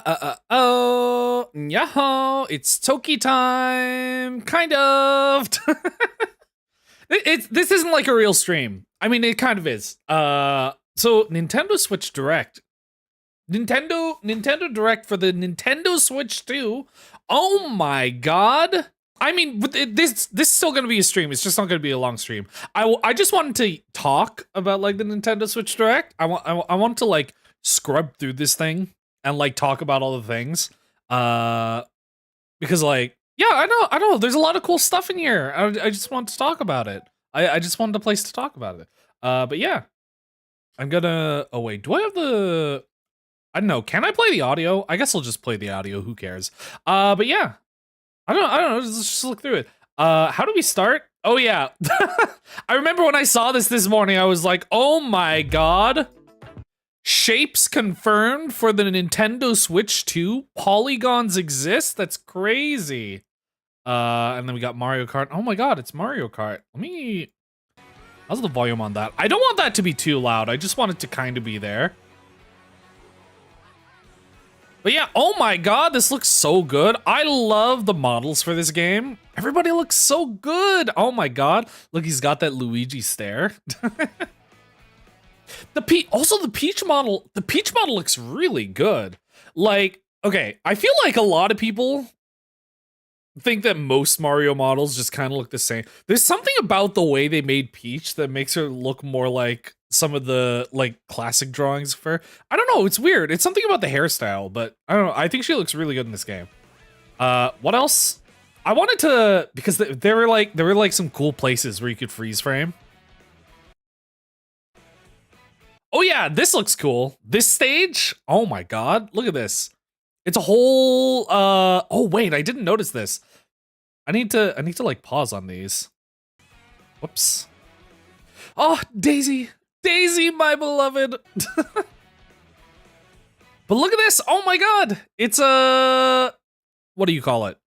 Oh, yo, it's Toki time, kind of. This isn't like a real stream. I mean, it kind of is. So Nintendo Switch Direct, Nintendo Direct for the Nintendo Switch 2. Oh my god. I mean, this is still gonna be a stream. It's just not gonna be a long stream. I just wanted to talk about like the Nintendo Switch Direct. I want to like scrub through this thing and like talk about all the things. Because like, yeah, I know. There's a lot of cool stuff in here. I just want to talk about it. I just wanted a place to talk about it. But yeah, I'm gonna. Oh wait, do I have the? I don't know. Can I play the audio? I guess I'll just play the audio. Who cares? But yeah, I don't know. Let's just look through it. How do we start? Oh yeah, I remember when I saw this morning. I was like, oh my god. Shapes confirmed for the Nintendo Switch 2. Polygons exist? That's crazy. And then we got Mario Kart. Oh my god, it's Mario Kart. How's the volume on that? I don't want that to be too loud. I just want it to kind of be there. But yeah, oh my god, this looks so good. I love the models for this game. Everybody looks so good. Oh my god. Look, he's got that Luigi stare. The Peach model looks really good. Like, okay, I feel like a lot of people think that most Mario models just kind of look the same. There's something about the way they made Peach that makes her look more like some of the like classic drawings of her. I don't know, it's weird. It's something about the hairstyle, but I don't know. I think she looks really good in this game. What else? I wanted to, because there were like some cool places where you could freeze frame. Oh yeah, this looks cool. This stage? Oh my god, look at this. It's a whole oh wait, I didn't notice this. I need to like pause on these. Whoops. Oh, Daisy. Daisy, my beloved. But look at this. Oh my god. It's what do you call it?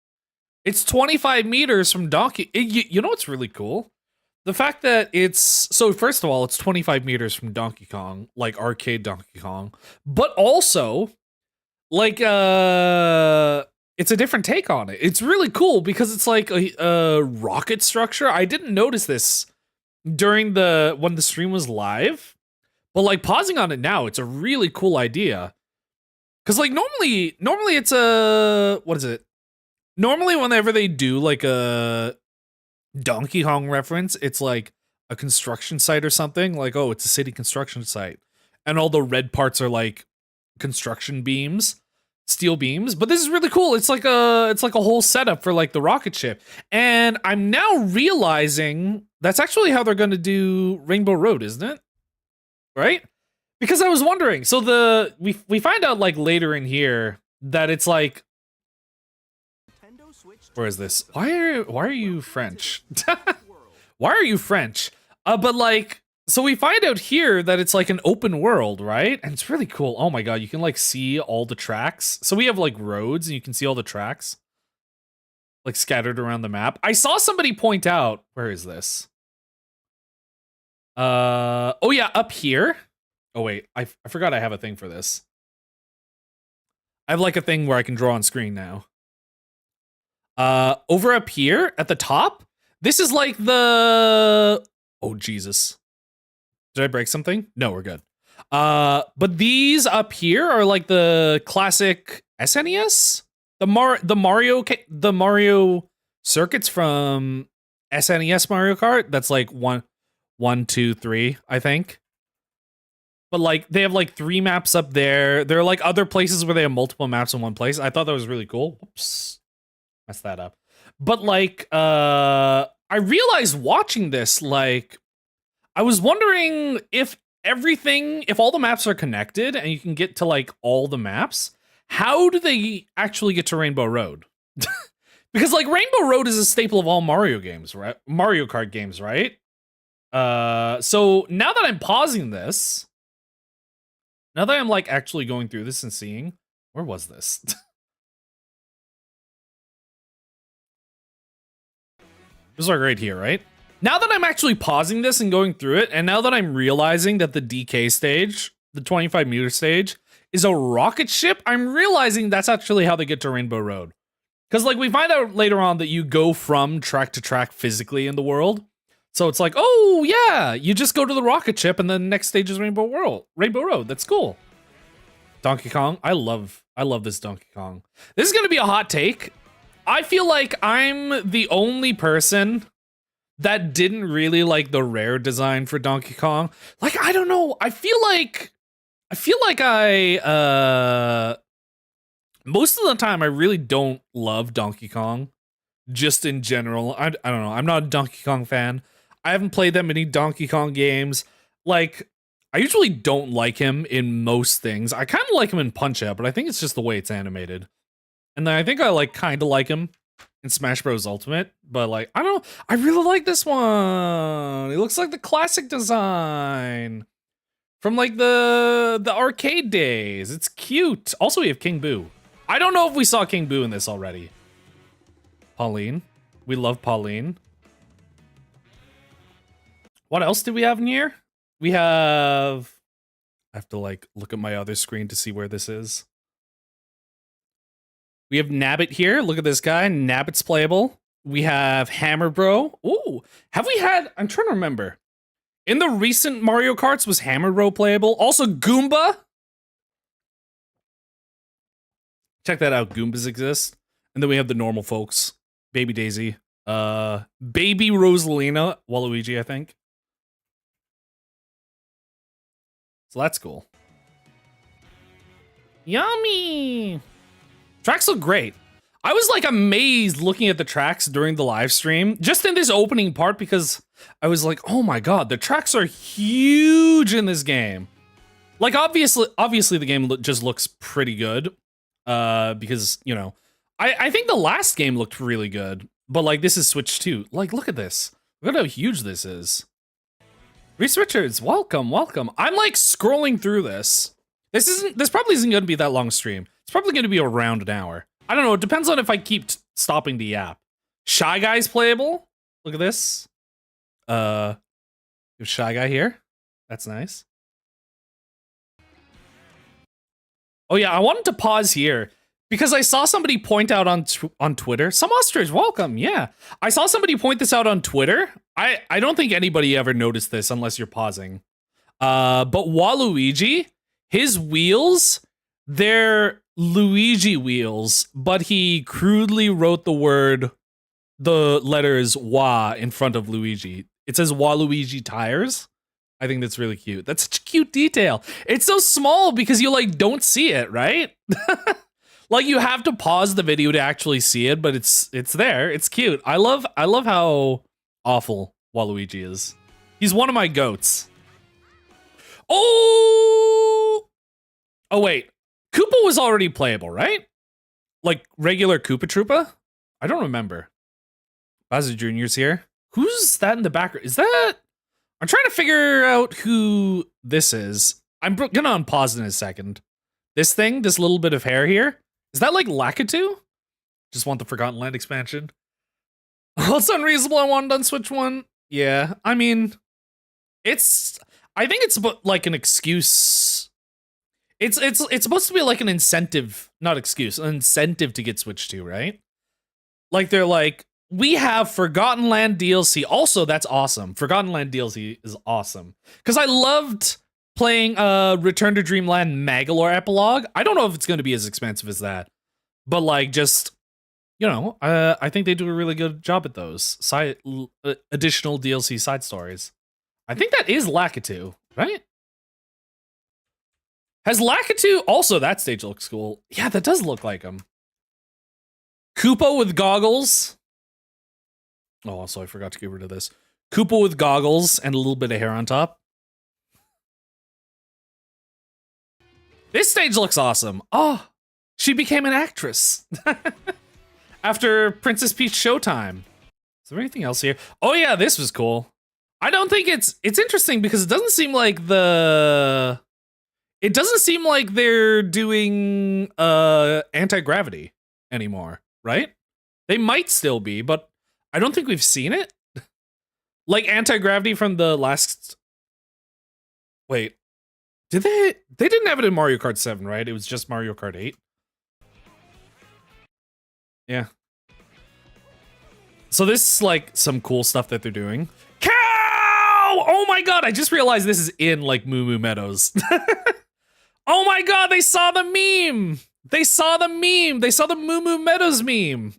It's 25 meters from Donkey. You know what's really cool? The fact that it's, so first of all, it's 25 meters from Donkey Kong, like arcade Donkey Kong, but also, like, it's a different take on it. It's really cool because it's like a rocket structure. I didn't notice this during when the stream was live, but like pausing on it now, it's a really cool idea. Cause like normally it's what is it? Normally whenever they do like a Donkey Kong reference, it's like a construction site or something, like, oh, it's a city construction site and all the red parts are like construction beams, steel beams. But this is really cool. It's like a whole setup for like the rocket ship, and I'm now realizing that's actually how they're going to do Rainbow Road, isn't it? Right? Because I was wondering, so we find out like later in here that it's like, where is this? Why are you French? Why are you French? But like, so we find out here that it's like an open world, right? And it's really cool. Oh my god, you can like see all the tracks. So we have like roads and you can see all the tracks like scattered around the map. I saw somebody point out, where is this? Oh yeah, up here. Oh wait, I forgot I have a thing for this. I have like a thing where I can draw on screen now. Over up here at the top, this is like the, oh Jesus. Did I break something? No, we're good. But these up here are like the classic SNES, the Mario circuits from SNES Mario Kart. That's like 1, 2, 3, I think. But like they have like 3 maps up there. There are like other places where they have multiple maps in one place. I thought that was really cool. Whoops. Messed that up. But like, I realized watching this, like, I was wondering if all the maps are connected and you can get to like all the maps, how do they actually get to Rainbow Road? Because like Rainbow Road is a staple of all Mario games, right? Mario Kart games, right? So now that I'm pausing this, now that I'm like actually going through this and seeing, where was this? It was like right here, right? Now that I'm actually pausing this and going through it, and now that I'm realizing that the DK stage, the 25 meter stage, is a rocket ship. I'm realizing that's actually how they get to Rainbow Road. Because, like, we find out later on that you go from track to track physically in the world. So it's like, oh, yeah, you just go to the rocket ship and then the next stage is Rainbow Road. That's cool. Donkey Kong. I love this Donkey Kong. This is going to be a hot take. I feel like I'm the only person that didn't really like the rare design for Donkey Kong. Like, I don't know. I feel like most of the time I really don't love Donkey Kong. Just in general. I don't know. I'm not a Donkey Kong fan. I haven't played that many Donkey Kong games. Like, I usually don't like him in most things. I kind of like him in Punch-Out, but I think it's just the way it's animated. And then I think I like kind of like him in Smash Bros. Ultimate, but like, I don't know. I really like this one. It looks like the classic design from like the arcade days. It's cute. Also, we have King Boo. I don't know if we saw King Boo in this already. Pauline. We love Pauline. What else do we have in here? We have... I have to like look at my other screen to see where this is. We have Nabbit here. Look at this guy. Nabbit's playable. We have Hammer Bro. Ooh, have we had... I'm trying to remember. In the recent Mario Karts, was Hammer Bro playable? Also, Goomba. Check that out. Goombas exist. And then we have the normal folks. Baby Daisy. Baby Rosalina. Waluigi, I think. So that's cool. Yummy! Tracks look great. I was like amazed looking at the tracks during the live stream, just in this opening part, because I was like, oh my god, the tracks are huge in this game. Like, obviously the game just looks pretty good, because, you know, I think the last game looked really good, but like this is Switch 2. Like, look at this. Look at how huge this is. Reese Richards, welcome. I'm like scrolling through this. This probably isn't going to be that long a stream. It's probably going to be around an hour. I don't know. It depends on if I keep stopping the app. Shy Guy's playable. Look at this. There's Shy Guy here. That's nice. Oh yeah, I wanted to pause here because I saw somebody point out on Twitter. Some ostrich, welcome. Yeah, I saw somebody point this out on Twitter. I don't think anybody ever noticed this unless you're pausing. But Waluigi, his wheels, they're Luigi wheels, but he crudely wrote the letters Wa in front of Luigi. It says Waluigi tires. I think that's really cute. That's such a cute detail. It's so small because you like don't see it, right? Like you have to pause the video to actually see it, but it's there. It's cute. I love how awful Waluigi is. He's one of my goats. Oh wait. Koopa was already playable, right? Like regular Koopa Troopa? I don't remember. Bowser Jr.'s here. Who's that in the background? Is that... I'm trying to figure out who this is. I'm gonna unpause in a second. This thing, this little bit of hair here, is that like Lakitu? Just want the Forgotten Land expansion. Well, it's unreasonable. I wanted on Switch 1. Yeah, I mean, I think it's like an excuse. It's supposed to be like an incentive, not excuse, an incentive to get Switch 2, right? Like they're like, we have Forgotten Land DLC. Also, that's awesome. Forgotten Land DLC is awesome. Because I loved playing Return to Dreamland Magalore Epilogue. I don't know if it's going to be as expensive as that. But like, just, you know, I think they do a really good job at those. Additional DLC side stories. I think that is Lakitu, right? Has Lakitu... Also, that stage looks cool. Yeah, that does look like him. Koopa with goggles. Oh, also, I forgot to get rid of this. Koopa with goggles and a little bit of hair on top. This stage looks awesome. Oh, she became an actress. After Princess Peach Showtime. Is there anything else here? Oh yeah, this was cool. I don't think it's interesting because it doesn't seem like they're doing anti-gravity anymore, right? They might still be, but I don't think we've seen it. Like anti-gravity from the last... Wait. Did they? They didn't have it in Mario Kart 7, right? It was just Mario Kart 8. Yeah. So this is like some cool stuff that they're doing. Cow! Oh my god, I just realized this is in like Moo Moo Meadows. Oh my god, they saw the meme! They saw the meme! They saw the Moo Moo Meadows meme!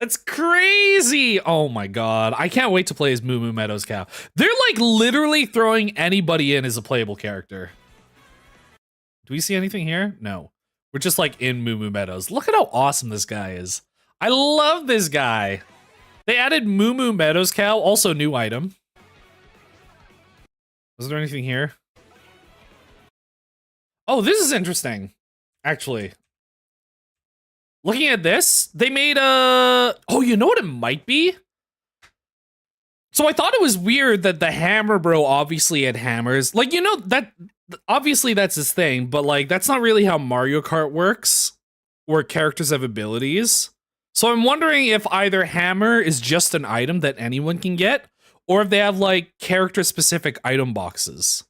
That's crazy! Oh my god, I can't wait to play as Moo Moo Meadows cow. They're like literally throwing anybody in as a playable character. Do we see anything here? No. We're just like in Moo Moo Meadows. Look at how awesome this guy is. I love this guy. They added Moo Moo Meadows cow, also new item. Was there anything here? Oh, this is interesting, actually. Looking at this, they made a... Oh, you know what it might be? So I thought it was weird that the Hammer Bro obviously had hammers. Like, you know, that... Obviously that's his thing, but like, that's not really how Mario Kart works, where characters have abilities. So I'm wondering if either hammer is just an item that anyone can get, or if they have like character-specific item boxes.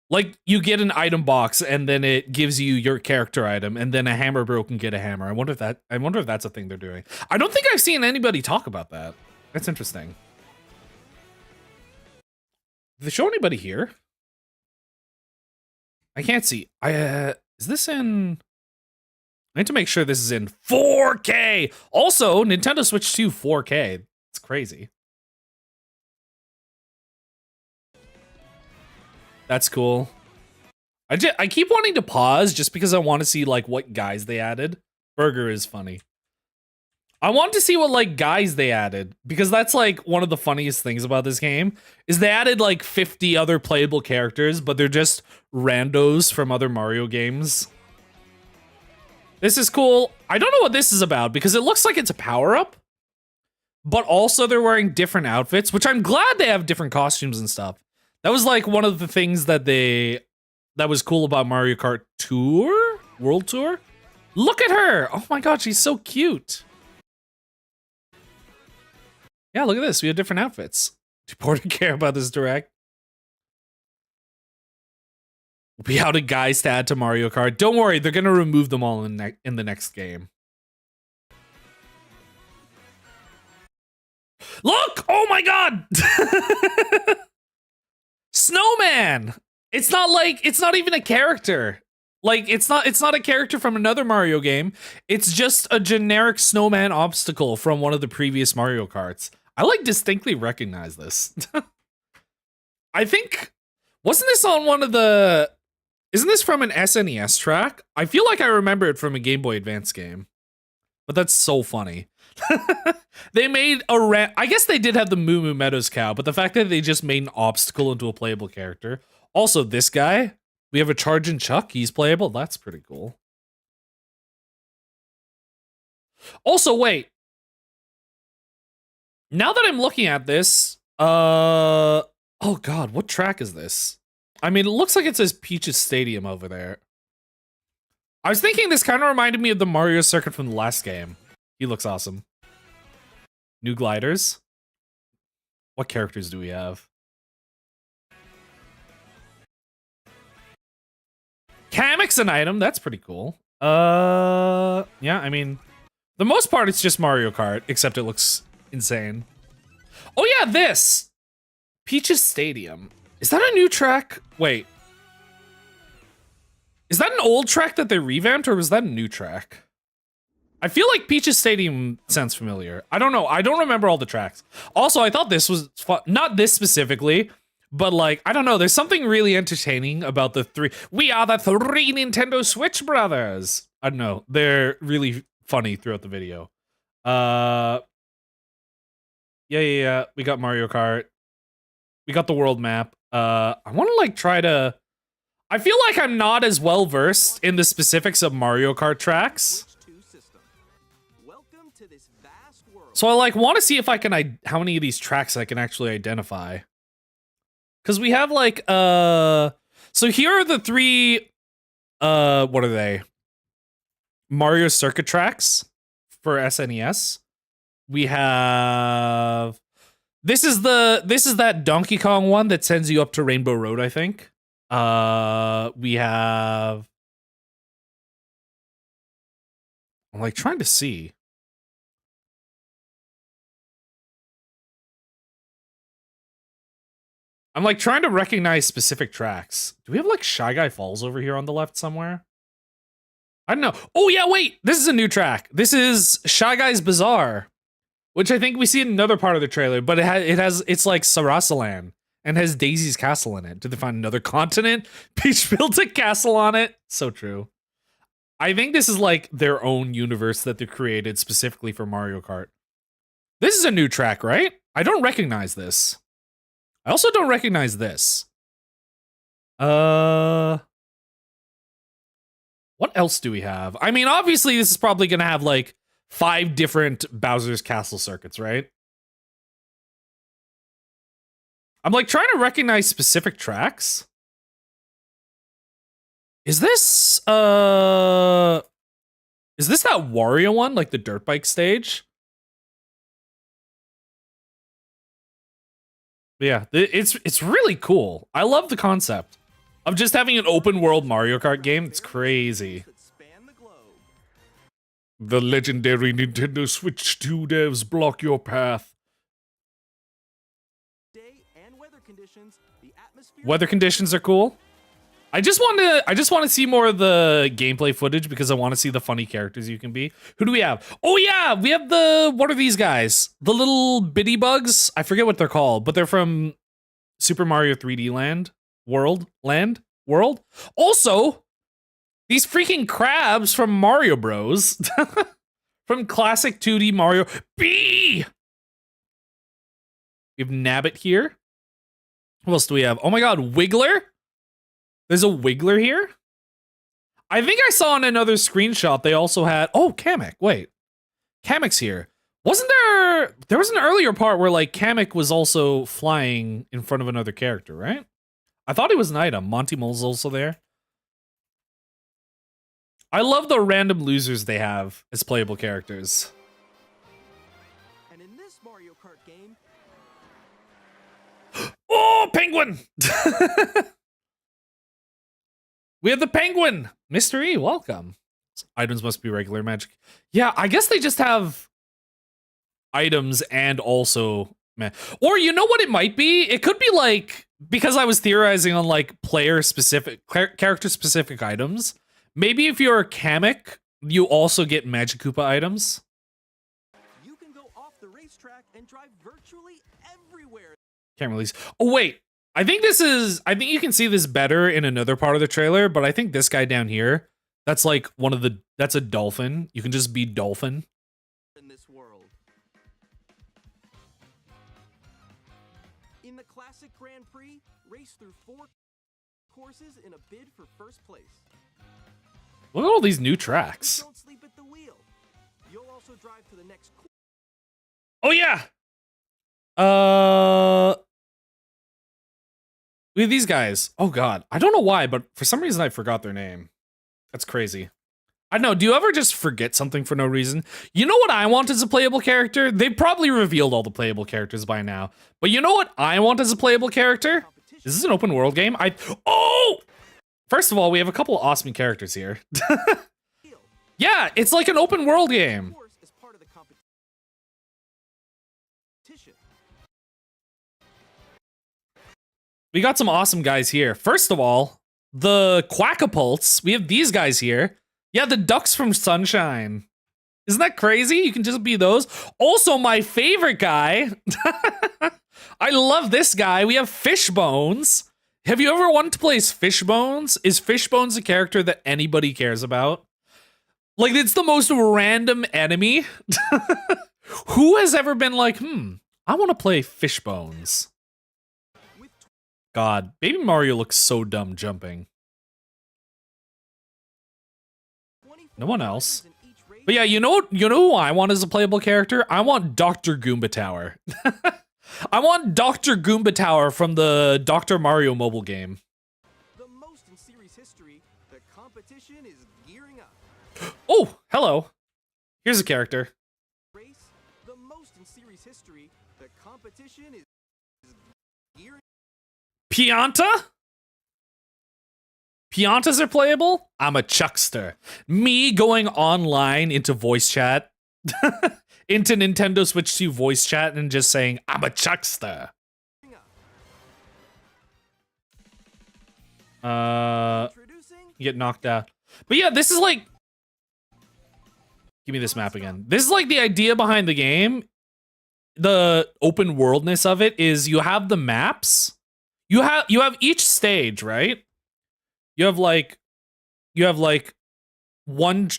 Like, you get an item box and then it gives you your character item, and then a hammer bro can get a hammer. I wonder if that's a thing they're doing. I don't think I've seen anybody talk about that. That's interesting. Did they show anybody here? I can't see. Is this in... I need to make sure this is in 4K. Also, Nintendo Switch 2 4K. It's crazy. That's cool. I keep wanting to pause just because I want to see like what guys they added. Burger is funny. I want to see what like guys they added, because that's like one of the funniest things about this game is they added like 50 other playable characters, but they're just randos from other Mario games. This is cool. I don't know what this is about because it looks like it's a power-up, but also they're wearing different outfits, which I'm glad they have different costumes and stuff. That was like one of the things that was cool about Mario Kart Tour? World Tour? Look at her! Oh my god, she's so cute. Yeah, look at this. We have different outfits. Do Porter care about this direct? We'll be out of guys to add to Mario Kart. Don't worry, they're gonna remove them all in the next game. Look! Oh my god! Snowman! It's not even a character. Like, it's not a character from another Mario game. It's just a generic snowman obstacle from one of the previous Mario Karts. I like distinctly recognize this. I think, wasn't this on one of the, isn't this from an SNES track? I feel like I remember it from a Game Boy Advance game. But that's so funny. They made I guess they did have the Moo Moo Meadows cow, but the fact that they just made an obstacle into a playable character. Also, this guy, we have a Chargin' Chuck, he's playable. That's pretty cool. Also, wait. Now that I'm looking at this, oh god, what track is this? I mean, it looks like it says Peach's Stadium over there. I was thinking this kind of reminded me of the Mario circuit from the last game. He looks awesome. New gliders. What characters do we have? Kamek's an item. That's pretty cool. Yeah, I mean, the most part it's just Mario Kart, except it looks insane. Oh yeah, this! Peach's Stadium. Is that a new track? Wait. Is that an old track that they revamped, or was that a new track? I feel like Peach's Stadium sounds familiar. I don't know. I don't remember all the tracks. Also, I thought this was fun. Not this specifically, but like, I don't know. There's something really entertaining about the three. We are the three Nintendo Switch brothers. I don't know. They're really funny throughout the video. Yeah. We got Mario Kart. We got the world map. I want to like try to... I feel like I'm not as well versed in the specifics of Mario Kart tracks. So I like want to see if I can how many of these tracks I can actually identify. Cuz we have like so here are the three what are they? Mario circuit tracks for SNES. We have This is that Donkey Kong one that sends you up to Rainbow Road, I think. We have. I'm like trying to see. I'm like trying to recognize specific tracks. Do we have like Shy Guy Falls over here on the left somewhere? I don't know. Oh yeah, wait. This is a new track. This is Shy Guy's Bazaar, which I think we see in another part of the trailer. But it's like Sarasaland and has Daisy's castle in it. Did they find another continent? Peach built a castle on it. So true. I think this is like their own universe that they created specifically for Mario Kart. This is a new track, right? I don't recognize this. I also don't recognize this. What else do we have? I mean, obviously this is probably gonna have like 5 different Bowser's Castle circuits, right? I'm like trying to recognize specific tracks. Is this that Wario one, like the dirt bike stage? But yeah, it's really cool. I love the concept of just having an open world Mario Kart game. It's crazy. The legendary Nintendo Switch 2 devs block your path. Weather conditions are cool. I just want to see more of the gameplay footage because I want to see the funny characters you can be. Who do we have? Oh yeah, we have what are these guys? The little bitty bugs? I forget what they're called, but they're from Super Mario 3D World. Also, these freaking crabs from Mario Bros. From classic 2D Mario. B! We have Nabbit here. Who else do we have? Oh my god, Wiggler? There's a Wiggler here? I think I saw in another screenshot they also had... Oh, Kamek. Wait. Kamek's here. Wasn't there... There was an earlier part where, like, Kamek was also flying in front of another character, right? I thought he was an item. Monty Mole's also there. I love the random losers they have as playable characters. And in this Mario Kart game... Oh, penguin! We have the penguin! Mr. E, welcome. Items must be regular magic. Yeah, I guess they just have items and also... Man. Or you know what it might be? It could be like... Because I was theorizing on like player-specific, character-specific items. Maybe if you're a Kamek, you also get Magic Koopa items. You can go off the racetrack and drive virtually everywhere. Can't release. Oh, wait. I think you can see this better in another part of the trailer, but I think this guy down here, that's like that's a dolphin. You can just be dolphin. In this world. In the classic Grand Prix, race through 4 courses in a bid for first place. Look at all these new tracks. Don't sleep at the wheel. You'll also drive to the next course. Oh yeah. We have these guys. Oh god. I don't know why, but for some reason I forgot their name. That's crazy. I don't know, do you ever just forget something for no reason? You know what I want as a playable character? They probably revealed all the playable characters by now. But you know what I want as a playable character? Is this an open world game? Oh! First of all, we have a couple of awesome characters here. Yeah, it's like an open world game. We got some awesome guys here. First of all, the Quackapults. We have these guys here. Yeah, the ducks from Sunshine. Isn't that crazy? You can just be those. Also, my favorite guy. I love this guy. We have Fishbones. Have you ever wanted to play as Fishbones? Is Fishbones a character that anybody cares about? Like, it's the most random enemy. Who has ever been like, I want to play Fishbones? God, Baby Mario looks so dumb jumping. No one else. But yeah, you know who I want as a playable character? I want Dr. Goomba Tower. I want Dr. Goomba Tower from the Dr. Mario mobile game. The most in series history, the competition is gearing up. Oh, hello. Here's a character. The most in series history, the competition is gearing. Pianta? Piantas are playable? I'm a chuckster. Me going online into voice chat, into Nintendo Switch 2 voice chat and just saying, I'm a chuckster. You get knocked out. But yeah, this is like... Give me this map again. This is like the idea behind the game. The open worldness of it is you have the maps. You have each stage, right? You have like one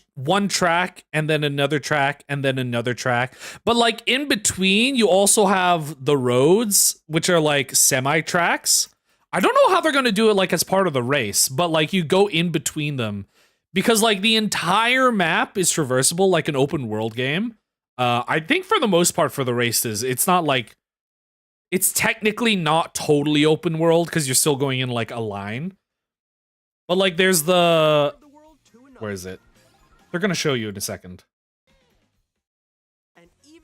track and then another track and then another track. But like in between, you also have the roads, which are like semi-tracks. I don't know how they're going to do it like as part of the race, but like you go in between them because like the entire map is traversable like an open world game. I think for the most part for the races, it's not like, it's technically not totally open world because you're still going in like a line. But like there's the, where is it? They're going to show you in a second.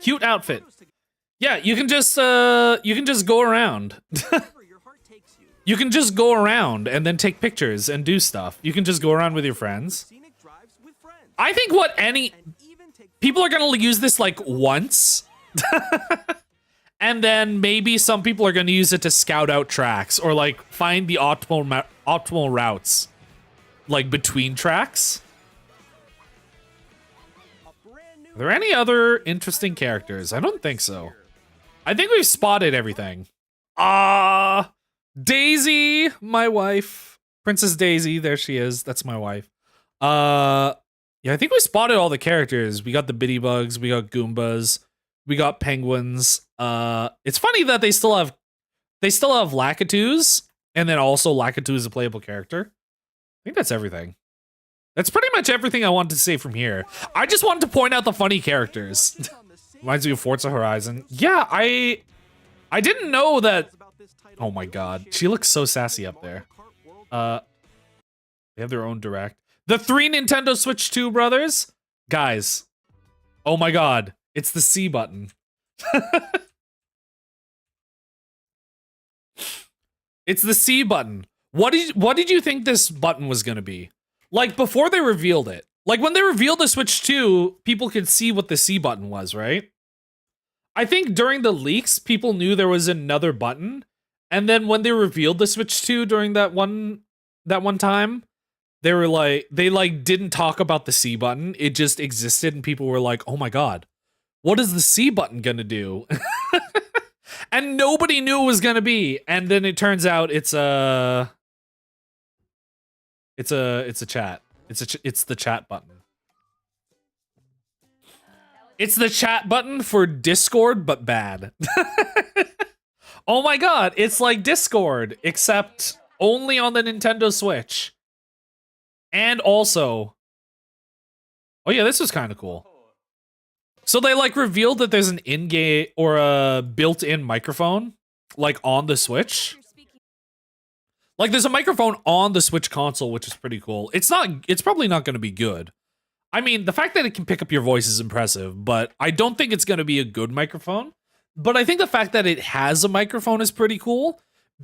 Cute outfit. Yeah, you can just go around. You can just go around and then take pictures and do stuff. You can just go around with your friends. I think people are going to use this like once. And then maybe some people are going to use it to scout out tracks or like find the optimal routes like between tracks. Are there any other interesting characters? I don't think so. I think we've spotted everything. Daisy, my wife. Princess Daisy, there she is. That's my wife. Yeah, I think we spotted all the characters. We got the Bitty Bugs, we got Goombas, we got Penguins. It's funny that they still have Lakitus, and then also Lakitu is a playable character. I think that's everything. That's pretty much everything I wanted to say from here. I just wanted to point out the funny characters. Reminds me of Forza Horizon. Yeah, I didn't know that. Oh my god, she looks so sassy up there. They have their own direct. The 3 Nintendo Switch 2 brothers? Guys. Oh my god, it's the C button. It's the C button. What did you think this button was gonna be? Like before they revealed it. Like when they revealed the Switch 2, people could see what the C button was, right? I think during the leaks, people knew there was another button. And then when they revealed the Switch 2 during that one time, they didn't talk about the C button. It just existed and people were like, "Oh my god. What is the C button going to do?" And nobody knew it was going to be. And then it turns out it's a chat. It's the chat button. It's the chat button for Discord but bad. Oh my god, it's like Discord, except only on the Nintendo Switch. And also... Oh yeah, this was kind of cool. So they like revealed that there's an in-game or a built-in microphone, like on the Switch. Like there's a microphone on the Switch console, which is pretty cool. It's probably not going to be good. I mean, the fact that it can pick up your voice is impressive, but I don't think it's going to be a good microphone. But I think the fact that it has a microphone is pretty cool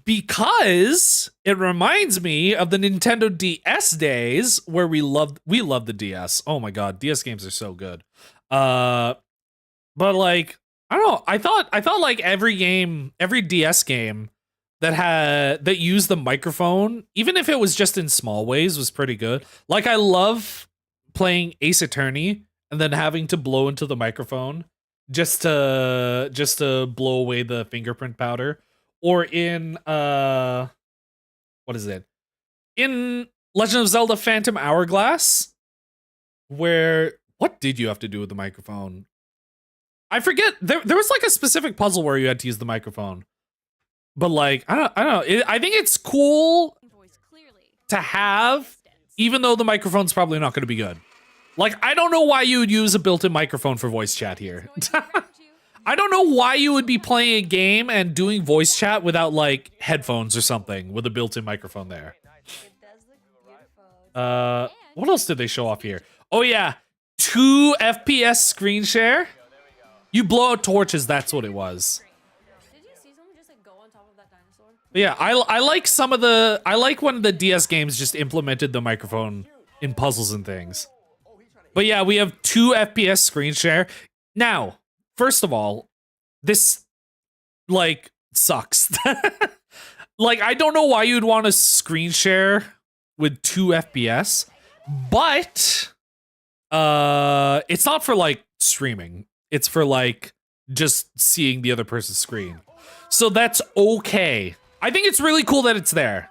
because it reminds me of the Nintendo DS days where we loved the DS. Oh my god, DS games are so good. But like, I don't know. I thought like every DS game that used the microphone, even if it was just in small ways, was pretty good. Like I love playing Ace Attorney and then having to blow into the microphone just to blow away the fingerprint powder. Or in what is it? In Legend of Zelda Phantom Hourglass, where what did you have to do with the microphone? I forget. There was like a specific puzzle where you had to use the microphone. But like, I don't know. I think it's cool to have, even though the microphone's probably not going to be good. Like, I don't know why you would use a built-in microphone for voice chat here. I don't know why you would be playing a game and doing voice chat without like headphones or something with a built-in microphone there. What else did they show off here? Oh yeah, 2 FPS screen share. You blow out torches, that's what it was. But yeah, I like some of the, I like when the DS games just implemented the microphone in puzzles and things. But yeah, we have 2 FPS screen share. Now, first of all, this, like, sucks. Like, I don't know why you'd want to screen share with 2 FPS, but it's not for, like, streaming. It's for, like, just seeing the other person's screen. So that's okay. I think it's really cool that it's there.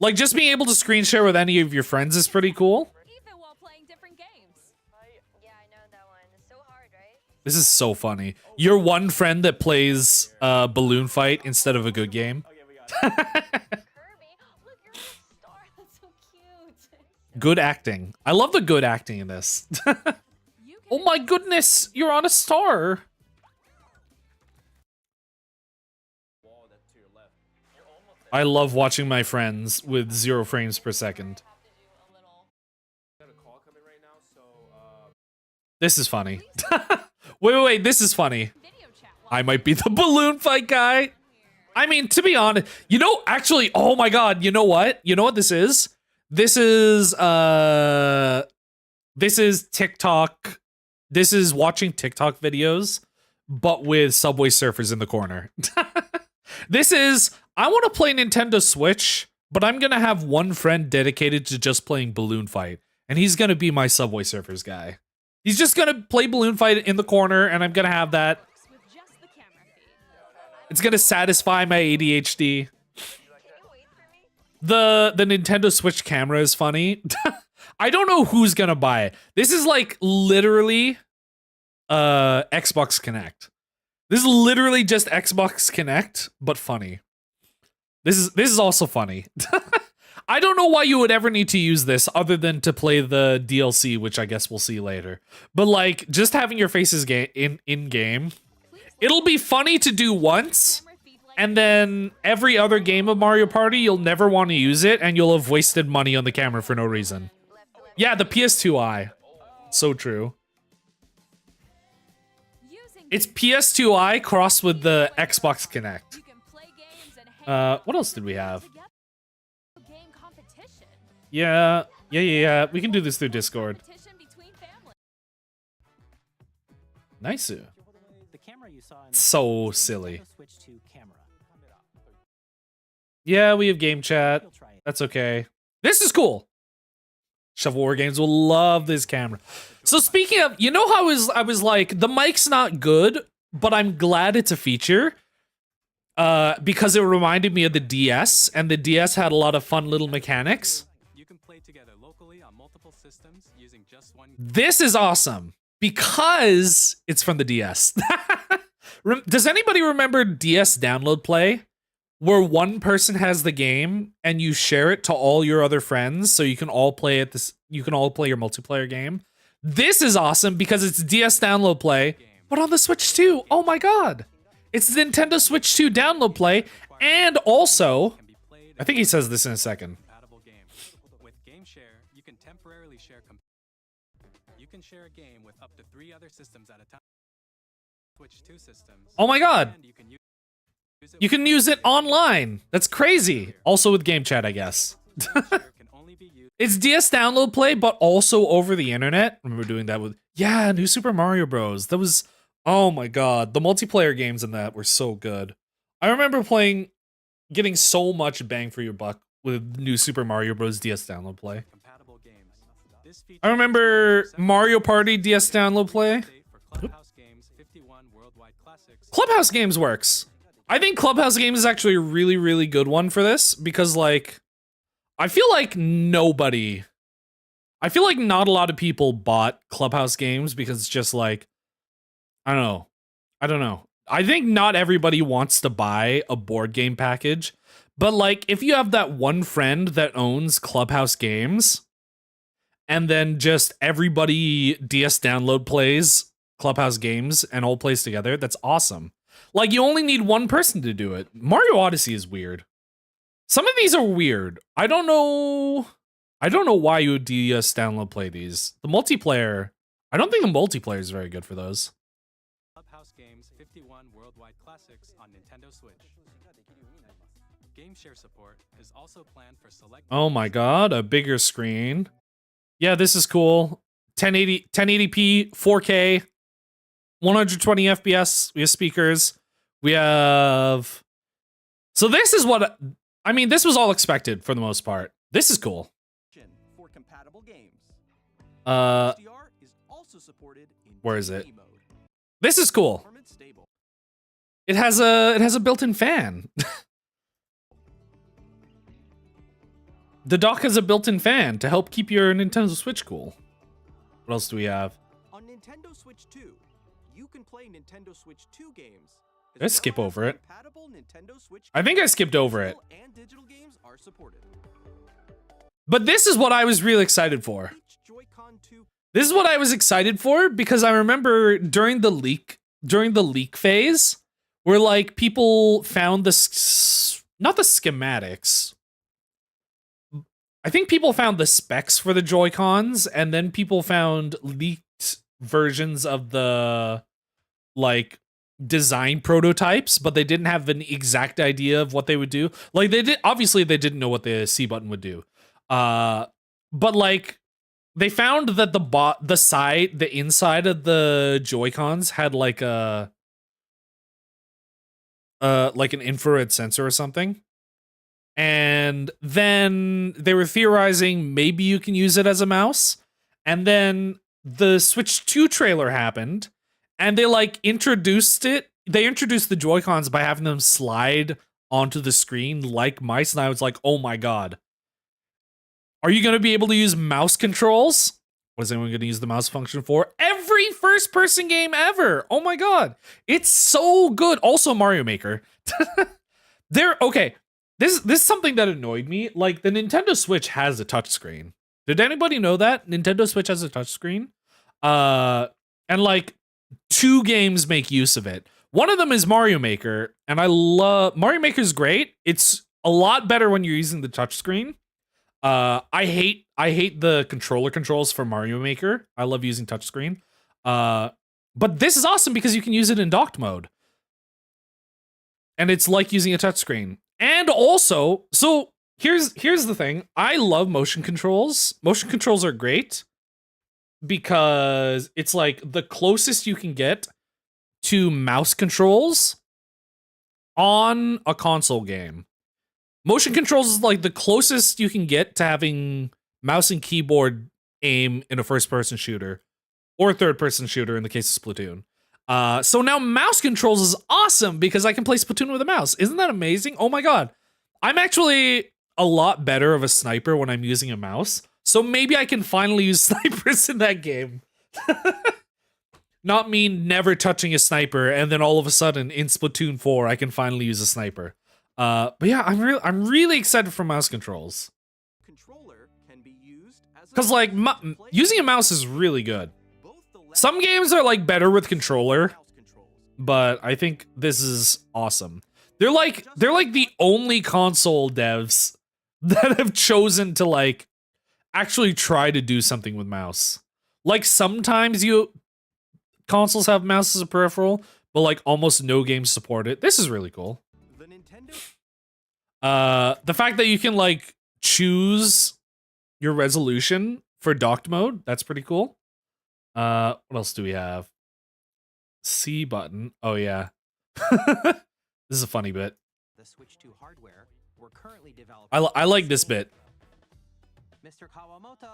Like, just being able to screen share with any of your friends is pretty cool. Even while playing different games. Yeah, I know that one. It's so hard, right? This is so funny. You're one friend that plays balloon fight instead of a good game. Kirby, look, you're a star. That's so cute. Good acting. I love the good acting in this. Oh my goodness, you're on a star. I love watching my friends with 0 frames per second. This is funny. Wait, this is funny. I might be the balloon fight guy. I mean, to be honest, you know, actually, oh my god, you know what? You know what this is? This is TikTok. This is watching TikTok videos, but with Subway Surfers in the corner. This is, I want to play Nintendo Switch, but I'm going to have one friend dedicated to just playing Balloon Fight, and he's going to be my Subway Surfers guy. He's just going to play Balloon Fight in the corner, and I'm going to have that. It's going to satisfy my ADHD. The Nintendo Switch camera is funny. I don't know who's going to buy it. This is like literally Xbox Connect. This is literally just Xbox Connect, but funny. This is also funny. I don't know why you would ever need to use this other than to play the DLC, which I guess we'll see later. But like, just having your faces in game, it'll be funny to do once, and then every other game of Mario Party, you'll never want to use it, and you'll have wasted money on the camera for no reason. Yeah, the PS2i. So true. It's PS2i crossed with the Xbox Connect. What else did we have? Yeah. We can do this through Discord. Nice. So silly. Yeah, we have game chat. That's okay. This is cool. Shovel War Games will love this camera. So speaking of, you know how I was like, the mic's not good, but I'm glad it's a feature. Because it reminded me of the DS, and the DS had a lot of fun little mechanics. You can play together locally on multiple systems using just one. This is awesome because it's from the DS. Does anybody remember DS download play? Where one person has the game and you share it to all your other friends so you can all play it you can all play your multiplayer game. This is awesome because it's DS download play, but on the Switch too. Oh my god. It's the Nintendo Switch 2 download play, and also, I think he says this in a second. With Game Share, you can temporarily share. You can share a game with up to 3 other systems at a time. Switch 2 systems. Oh my god. And You can use it online. That's crazy. Also with game chat, I guess. It's DS download play, but also over the internet. I remember doing that with, yeah, New Super Mario Bros. That was, oh my god. The multiplayer games in that were so good. I remember getting so much bang for your buck with New Super Mario Bros. DS download play. I remember Mario Party DS download play. Clubhouse Games works. I think Clubhouse Games is actually a really, really good one for this because, like, I feel like not a lot of people bought Clubhouse Games because it's just like, I don't know. I think not everybody wants to buy a board game package, but like, if you have that one friend that owns Clubhouse Games and then just everybody DS download plays Clubhouse Games and all plays together, that's awesome. Like, you only need one person to do it. Mario Odyssey is weird. Some of these are weird. I don't know why you would DS download play these. The multiplayer, I don't think the multiplayer is very good for those. Clubhouse Games 51 worldwide classics on Nintendo Switch. Game share support is also planned for select. Oh my god, a bigger screen. Yeah, this is cool. 1080p, 4K, 120 FPS. We have speakers. We have. So this is what I mean. This was all expected for the most part. This is cool. For compatible games. Uh, HDR is also supported in where is it? TV mode. This is cool. Performance stable. It has a built-in fan. The dock has a built-in fan to help keep your Nintendo Switch cool. What else do we have? On Nintendo Switch 2, you can play Nintendo Switch 2 games. as Let's skip well as over it. compatible Nintendo Switch I think I skipped over it. physical and digital games are supported. But this is what I was really excited for. Each Joy-Con 2 This is what I was excited for because I remember during the leak phase, where like people found not the schematics. I think people found the specs for the Joy-Cons, and then people found leaked versions of the like design prototypes, but they didn't have an exact idea of what they would do. Like they didn't know what the C button would do. But like they found that the inside of the Joy-Cons had like a like an infrared sensor or something. And then they were theorizing maybe you can use it as a mouse. And then the Switch 2 trailer happened, and they like introduced it. They introduced the Joy-Cons by having them slide onto the screen like mice, and I was like, oh my god. Are you going to be able to use mouse controls? What is anyone going to use the mouse function for? Every first-person game ever! Oh my god. It's so good. Also Mario Maker. Okay. This is something that annoyed me. Like, the Nintendo Switch has a touchscreen. Did anybody know that? Nintendo Switch has a touchscreen? And like, 2 games make use of it. One of them is Mario Maker, and I love... Mario Maker's great. It's a lot better when you're using the touchscreen. I hate the controller controls for Mario Maker. I love using touchscreen. But this is awesome because you can use it in docked mode. And it's like using a touchscreen. And also, so here's the thing. I love motion controls. Motion controls are great because it's like the closest you can get to mouse controls on a console game. Motion controls is like the closest you can get to having mouse and keyboard aim in a first-person shooter or a third-person shooter in the case of Splatoon. So now mouse controls is awesome because I can play Splatoon with a mouse. Isn't that amazing? Oh my god. I'm actually a lot better of a sniper when I'm using a mouse. So maybe I can finally use snipers in that game. Not me never touching a sniper and then all of a sudden in Splatoon 4 I can finally use a sniper. But yeah, I'm really excited for mouse controls. controller can be used as a Cuz like mouse to play using a mouse is really good. both the left Some games are like better with controller, mouse controls. but I think this is awesome. They're like the only console devs that have chosen to like actually try to do something with mouse. Like sometimes consoles have mouse as a peripheral, but like almost no games support it. This is really cool. The Nintendo The fact that you can like choose your resolution for docked mode, that's pretty cool. What else do we have? C button. Oh yeah. This is a funny bit. The Switch 2 hardware, we're currently developing. I like this bit. Mr. Kawamoto.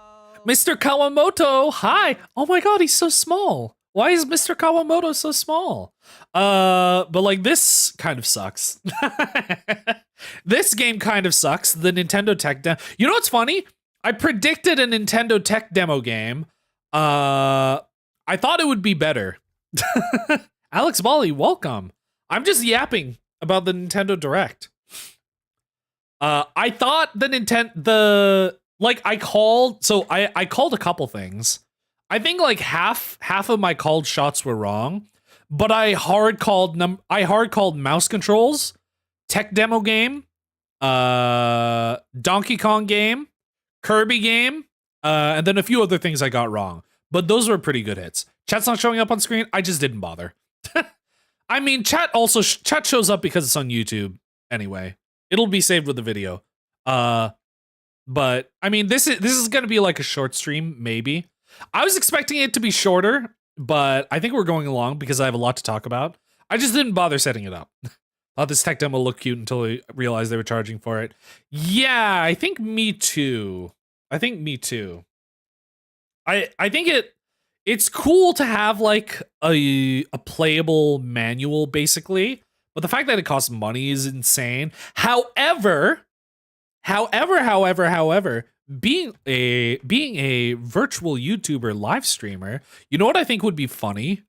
Mr. Kawamoto, hi. Oh my god, he's so small. Why is Mr. Kawamoto so small? But like this kind of sucks. This game kind of sucks. The Nintendo Tech demo. You know what's funny? I predicted a Nintendo Tech demo game. I thought it would be better. Alex Bali, welcome. I'm just yapping about the Nintendo Direct. I thought I called a couple things. I think like half of my called shots were wrong, but I hard called mouse controls, tech demo game, Donkey Kong game, Kirby game, and then a few other things I got wrong. But those were pretty good hits. Chat's not showing up on screen. I just didn't bother. I mean, chat shows up because it's on YouTube anyway. It'll be saved with the video. But I mean, this is gonna be like a short stream, maybe. I was expecting it to be shorter, but I think we're going along because I have a lot to talk about. I just didn't bother setting it up. Thought this tech demo looked cute until I realized they were charging for it. Yeah, I think me too. I think it's cool to have like a playable manual basically, but the fact that it costs money is insane. However, being a virtual YouTuber live streamer, you know what I think would be funny?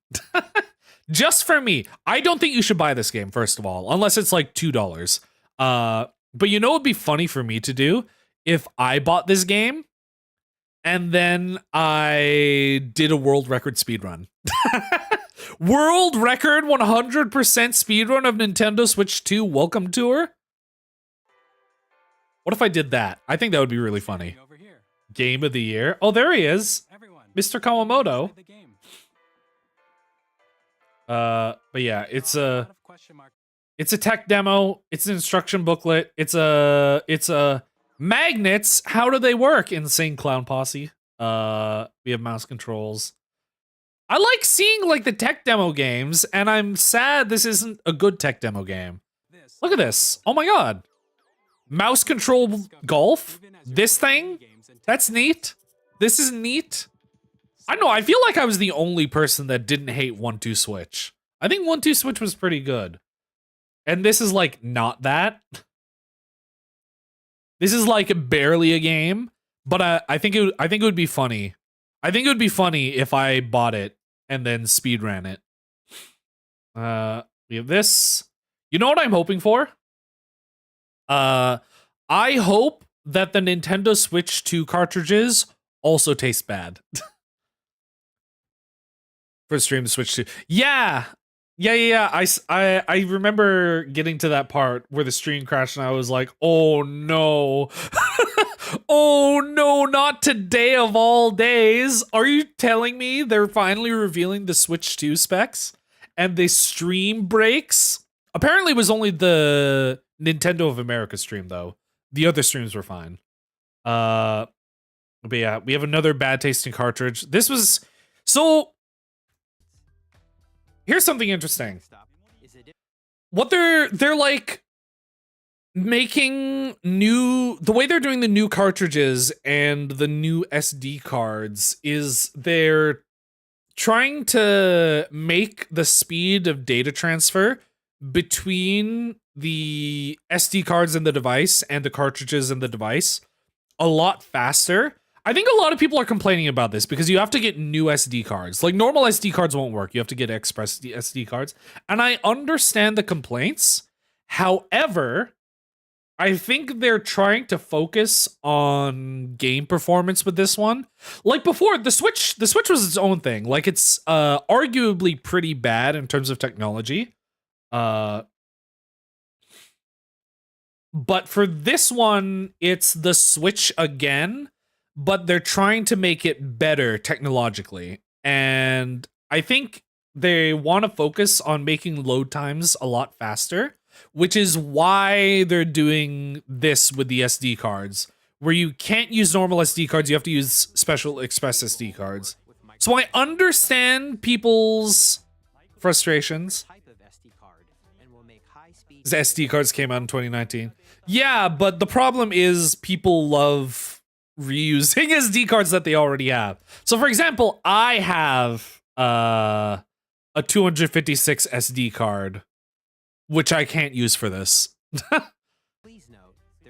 Just for me, I don't think you should buy this game, first of all, unless it's like $2. But you know what would be funny for me to do? If I bought this game and then I did a world record speedrun. World record 100% speedrun of Nintendo Switch 2 Welcome Tour? What if I did that? I think that would be really funny. Over here. Game of the year. Oh, there he is. Everyone, Mr. Kawamoto. play the game. But yeah, it's There are a lot of question marks. it's a tech demo. It's an instruction booklet. It's a magnets. How do they work? Insane Clown Posse. We have mouse controls. I like seeing like the tech demo games, and I'm sad this isn't a good tech demo game. This Look at this. Oh my god. Mouse control golf? This thing? That's neat. This is neat. I know, I feel like I was the only person that didn't hate 1-2 Switch. I think 1-2 Switch was pretty good. And this is like not that. This is like barely a game, but I think it would be funny. I think it would be funny if I bought it and then speedran it. We have this. You know what I'm hoping for? I hope that the Nintendo Switch 2 cartridges also taste bad. For stream Switch 2. Yeah. I remember getting to that part where the stream crashed and I was like, oh no. Oh no, not today of all days. Are you telling me they're finally revealing the Switch 2 specs? And the stream breaks? Apparently it was only the Nintendo of America stream though. The other streams were fine. But yeah, we have another bad tasting cartridge. This was so here's something interesting. What they're like making the way they're doing the new cartridges and the new SD cards is they're trying to make the speed of data transfer between the SD cards in the device and the cartridges in the device a lot faster. I think a lot of people are complaining about this because you have to get new SD cards. Like normal SD cards won't work. You have to get express SD cards. And I understand the complaints. However, I think they're trying to focus on game performance with this one. Like before, the Switch was its own thing. Like it's arguably pretty bad in terms of technology. But for this one, it's the Switch again, but they're trying to make it better technologically. And I think they want to focus on making load times a lot faster, which is why they're doing this with the SD cards, where you can't use normal SD cards, you have to use special express SD cards. So I understand people's frustrations. The SD cards came out in 2019. Yeah, but the problem is people love reusing SD cards that they already have. So for example, I have a 256 SD card, which I can't use for this.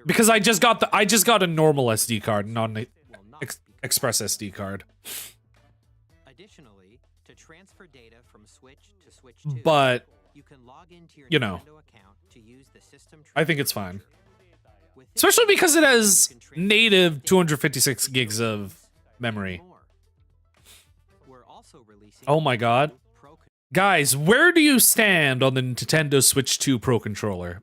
Because I just got a normal SD card, not an express SD card. Additionally, to transfer data from Switch to Switch 2, But you can log into your you know, Nintendo account to use the system I think it's fine. With this Especially because it has you can transfer native data 256 to gigs of games memory. and more. We're also releasing Oh my god. Pro Guys, where do you stand on the Nintendo Switch 2 Pro Controller?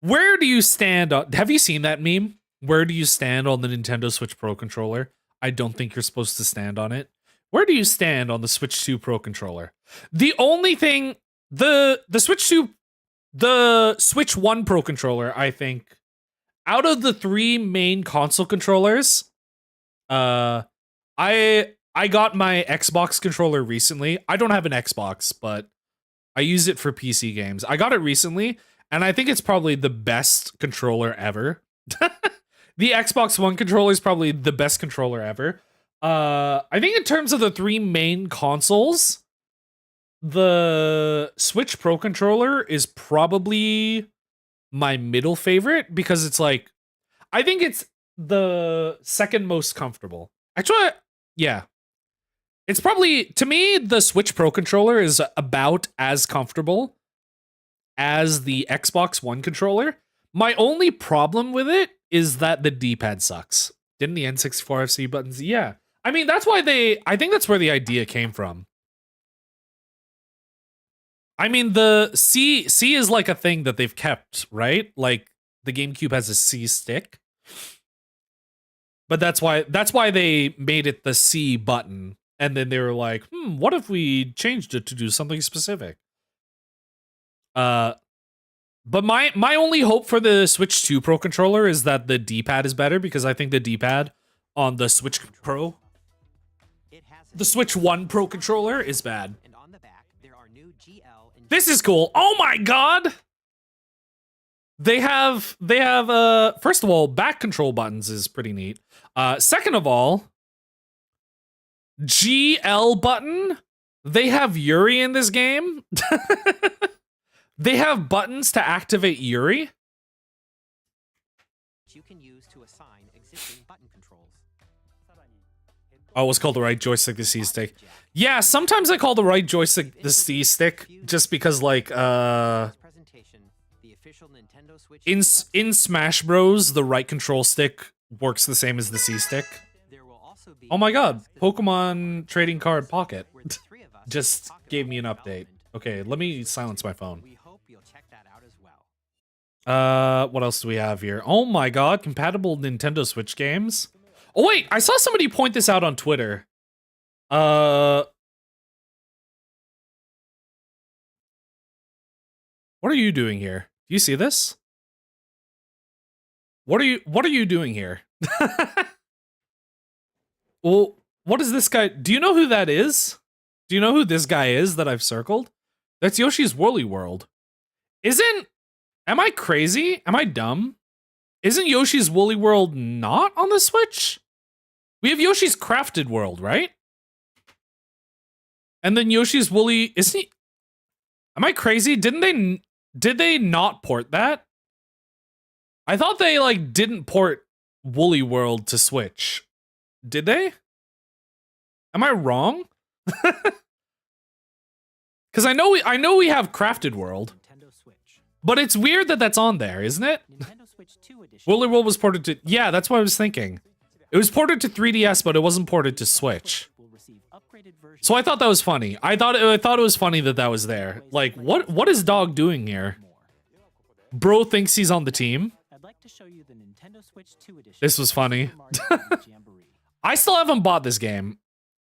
Where do you stand on... Have you seen that meme? Where do you stand on the Nintendo Switch Pro Controller? I don't think you're supposed to stand on it. Where do you stand on the Switch 2 Pro controller? The only thing, the Switch 2, the Switch 1 Pro controller, I think, out of the 3 main console controllers, I got my Xbox controller recently. I don't have an Xbox, but I use it for PC games. I got it recently, and I think it's probably the best controller ever. The Xbox One controller is probably the best controller ever. I think in terms of the 3 main consoles, the Switch Pro controller is probably my middle favorite because it's like, I think it's the second most comfortable. Actually, yeah. It's probably, to me, the Switch Pro controller is about as comfortable as the Xbox One controller. My only problem with it is that the D-pad sucks. Didn't the N64 FC buttons? Yeah. I mean, that's why I think that's where the idea came from. I mean, the C is like a thing that they've kept, right? Like, the GameCube has a C stick. But that's why they made it the C button. And then they were like, what if we changed it to do something specific? But my only hope for the Switch 2 Pro controller is that the D-pad is better, because I think the D-pad on the Switch Pro, the Switch 1 Pro controller is bad. And on the back, there are new GL and This is cool. Oh my god! They have first of all, back control buttons is pretty neat. Second of all, GL button. They have Yuri in this game. They have buttons to activate Yuri. you can use to assign existing button controls. Oh, it's called the right joystick, the C stick. Yeah, sometimes I call the right joystick the C stick, just because, like, Presentation, the official Nintendo Switch in Smash Bros, the right control stick works the same as the C stick. There will also be Oh my god, Pokemon Trading Card Pocket where the 3 of us just will talk gave about me an update. development. Okay, let me silence my phone. We hope you'll check that out as well. What else do we have here? Oh my god, compatible Nintendo Switch games. Oh wait, I saw somebody point this out on Twitter. What are you doing here? Do you see this? What are you doing here? Well, what is this guy? Do you know who that is? Do you know who this guy is that I've circled? That's Yoshi's Woolly World. Am I crazy? Am I dumb? Isn't Yoshi's Woolly World not on the Switch? We have Yoshi's Crafted World, right? And then Yoshi's Woolly, isn't he? Am I crazy? Did they not port that? I thought they, like, didn't port Woolly World to Switch. Did they? Am I wrong? Because I know we have Crafted World, Nintendo Switch. but it's weird that that's on there, isn't it? Nintendo Switch 2 edition. Woolly World was ported to, yeah, that's what I was thinking. It was ported to 3DS, but it wasn't ported to Switch. Will receive upgraded versions. So I thought that was funny. I thought it was funny that that was there. Like, what is Dog doing here? Bro thinks he's on the team. I'd like to show you the Nintendo Switch 2 edition. This was funny. Super Mario Party Jamboree. I still haven't bought this game.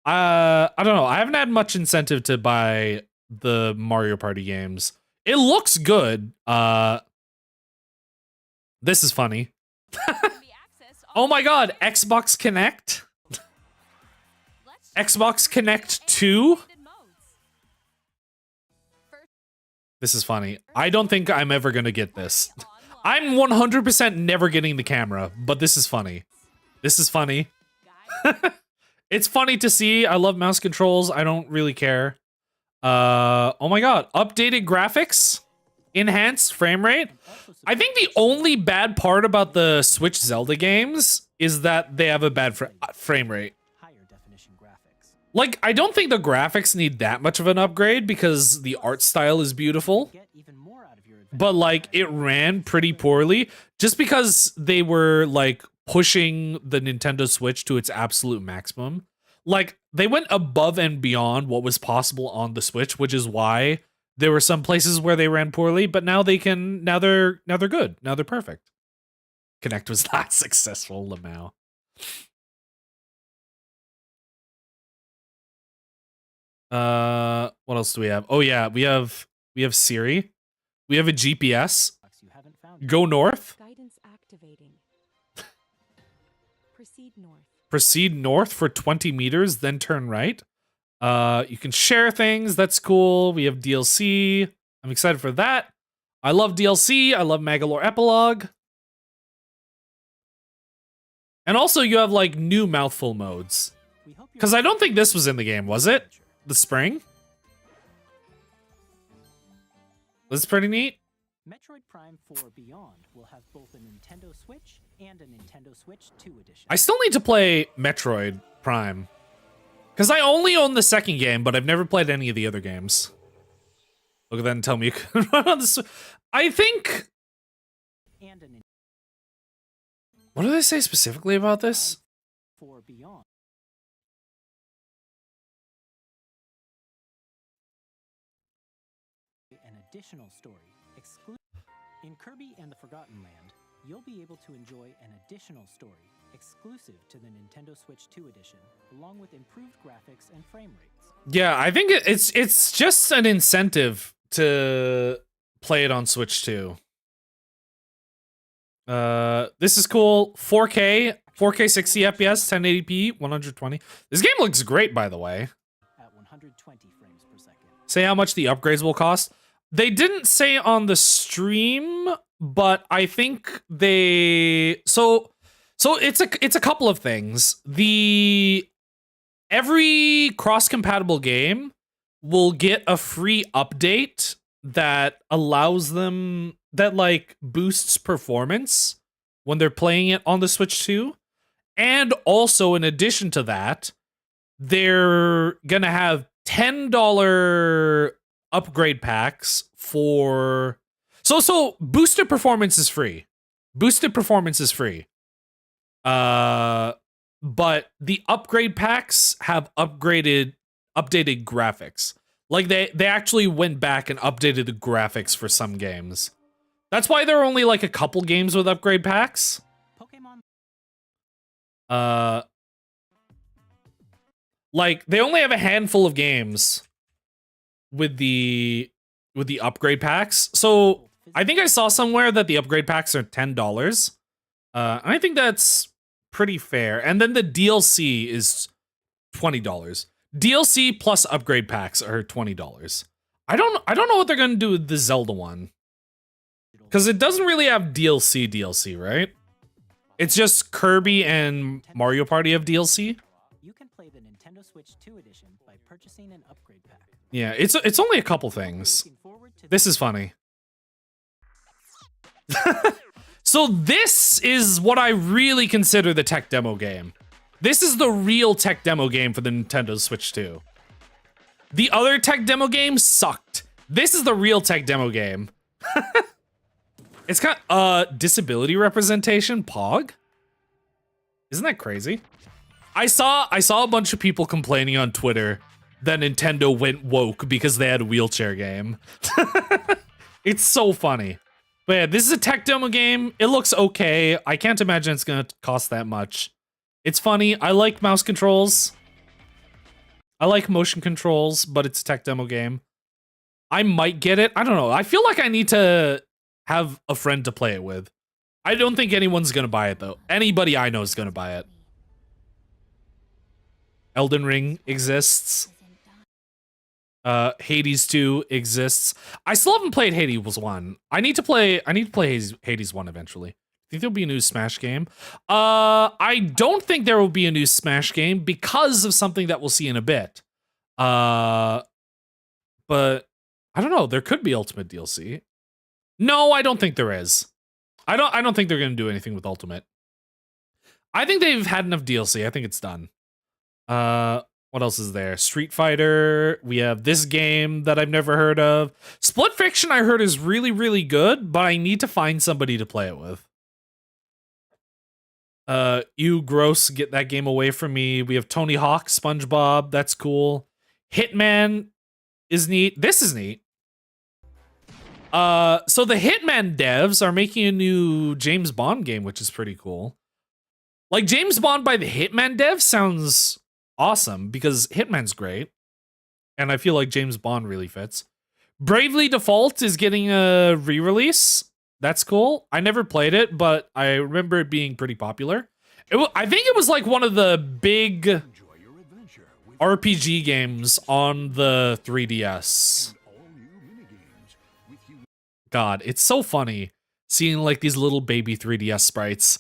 I don't know. I haven't had much incentive to buy the Mario Party games. It looks good. This is funny. Oh my god, Xbox Connect? Xbox Connect 2? This is funny. I don't think I'm ever gonna get this. I'm 100% never getting the camera, but this is funny. This is funny. It's funny to see. I love mouse controls. I don't really care. Oh my god. Updated graphics? Enhanced frame rate? I think the only bad part about the Switch Zelda games is that they have a bad frame rate. Higher definition graphics. Like, I don't think the graphics need that much of an upgrade because the art style is beautiful. Get even more out of your But, like, it ran pretty poorly just because they were, like, pushing the Nintendo Switch to its absolute maximum. Like, they went above and beyond what was possible on the Switch, which is why there were some places where they ran poorly, but now they're good. Now they're perfect. Connect was not successful, Lamau. What else do we have? Oh yeah, we have Siri. We have a GPS. You haven't found it. Go north. Guidance activating. Proceed north. Proceed north for 20 meters, then turn right. You can share things. That's cool. We have DLC. I'm excited for that. I love DLC. I love Magalore Epilogue. And also you have like new mouthful modes. Because I don't think this was in the game, was it? The spring? This is pretty neat. Metroid Prime 4 Beyond will have both a Nintendo Switch and a Nintendo Switch 2 edition. I still need to play Metroid Prime. Because I only own the second game, but I've never played any of the other games. Look at that and tell me you can run on this. I think... And a What do they say specifically about this? 4 Beyond. An additional story. In Kirby and the Forgotten Land, you'll be able to enjoy an additional story exclusive to the Nintendo Switch 2 edition, along with improved graphics and frame rates. Yeah, I think it's just an incentive to play it on Switch 2. This is cool. 4K 60 FPS, 1080p, 120. This game looks great, by the way. At 120 frames per second. Say how much the upgrades will cost. They didn't say on the stream, but I think they so it's a couple of things. Every cross-compatible game will get a free update that allows them that like boosts performance when they're playing it on the Switch 2. And also in addition to that, they're gonna have $10 upgrade packs for so boosted performance is free. Boosted performance is free. But the upgrade packs have updated graphics. Like they actually went back and updated the graphics for some games. That's why there are only like a couple games with upgrade packs. Pokemon. Like they only have a handful of games with the upgrade packs. So I think I saw somewhere that the upgrade packs are $10. I think that's pretty fair. And then the DLC is $20. DLC plus upgrade packs are $20. I don't know what they're gonna do with the Zelda one. Because it doesn't really have DLC, right? It's just Kirby and Mario Party have DLC. You can play the Nintendo Switch 2 edition by purchasing an upgrade pack. Yeah, it's only a couple things. Looking forward to This is funny. So this is what I really consider the tech demo game. This is the real tech demo game for the Nintendo Switch 2. The other tech demo game sucked. This is the real tech demo game. It's got disability representation, POG. Isn't that crazy? I saw a bunch of people complaining on Twitter that Nintendo went woke because they had a wheelchair game. It's so funny. But yeah, this is a tech demo game. It looks okay. I can't imagine it's gonna cost that much. It's funny. I like mouse controls. I like motion controls, but it's a tech demo game. I might get it. I don't know. I feel like I need to have a friend to play it with. I don't think anyone's gonna buy it though. Anybody I know is gonna buy it. Elden Ring exists. Hades 2 exists. I still haven't played Hades 1. I need to play Hades 1 eventually. Think there'll be a new Smash game? I don't think there will be a new Smash game because of something that we'll see in a bit. But I don't know. There could be Ultimate DLC. No, I don't think there is. I don't think they're gonna do anything with Ultimate. I think they've had enough DLC. I think it's done. What else is there? Street Fighter. We have this game that I've never heard of. Split Fiction I heard is really, really good, but I need to find somebody to play it with. You gross, get that game away from me. We have Tony Hawk, SpongeBob. That's cool. Hitman is neat. This is neat. So the Hitman devs are making a new James Bond game, which is pretty cool. Like James Bond by the Hitman devs sounds awesome because Hitman's great. and I feel like James Bond really fits. Bravely Default is getting a re-release. That's cool. I never played it, but I remember it being pretty popular. I think it was like one of the big RPG games on the 3DS. God, it's so funny seeing like these little baby 3DS sprites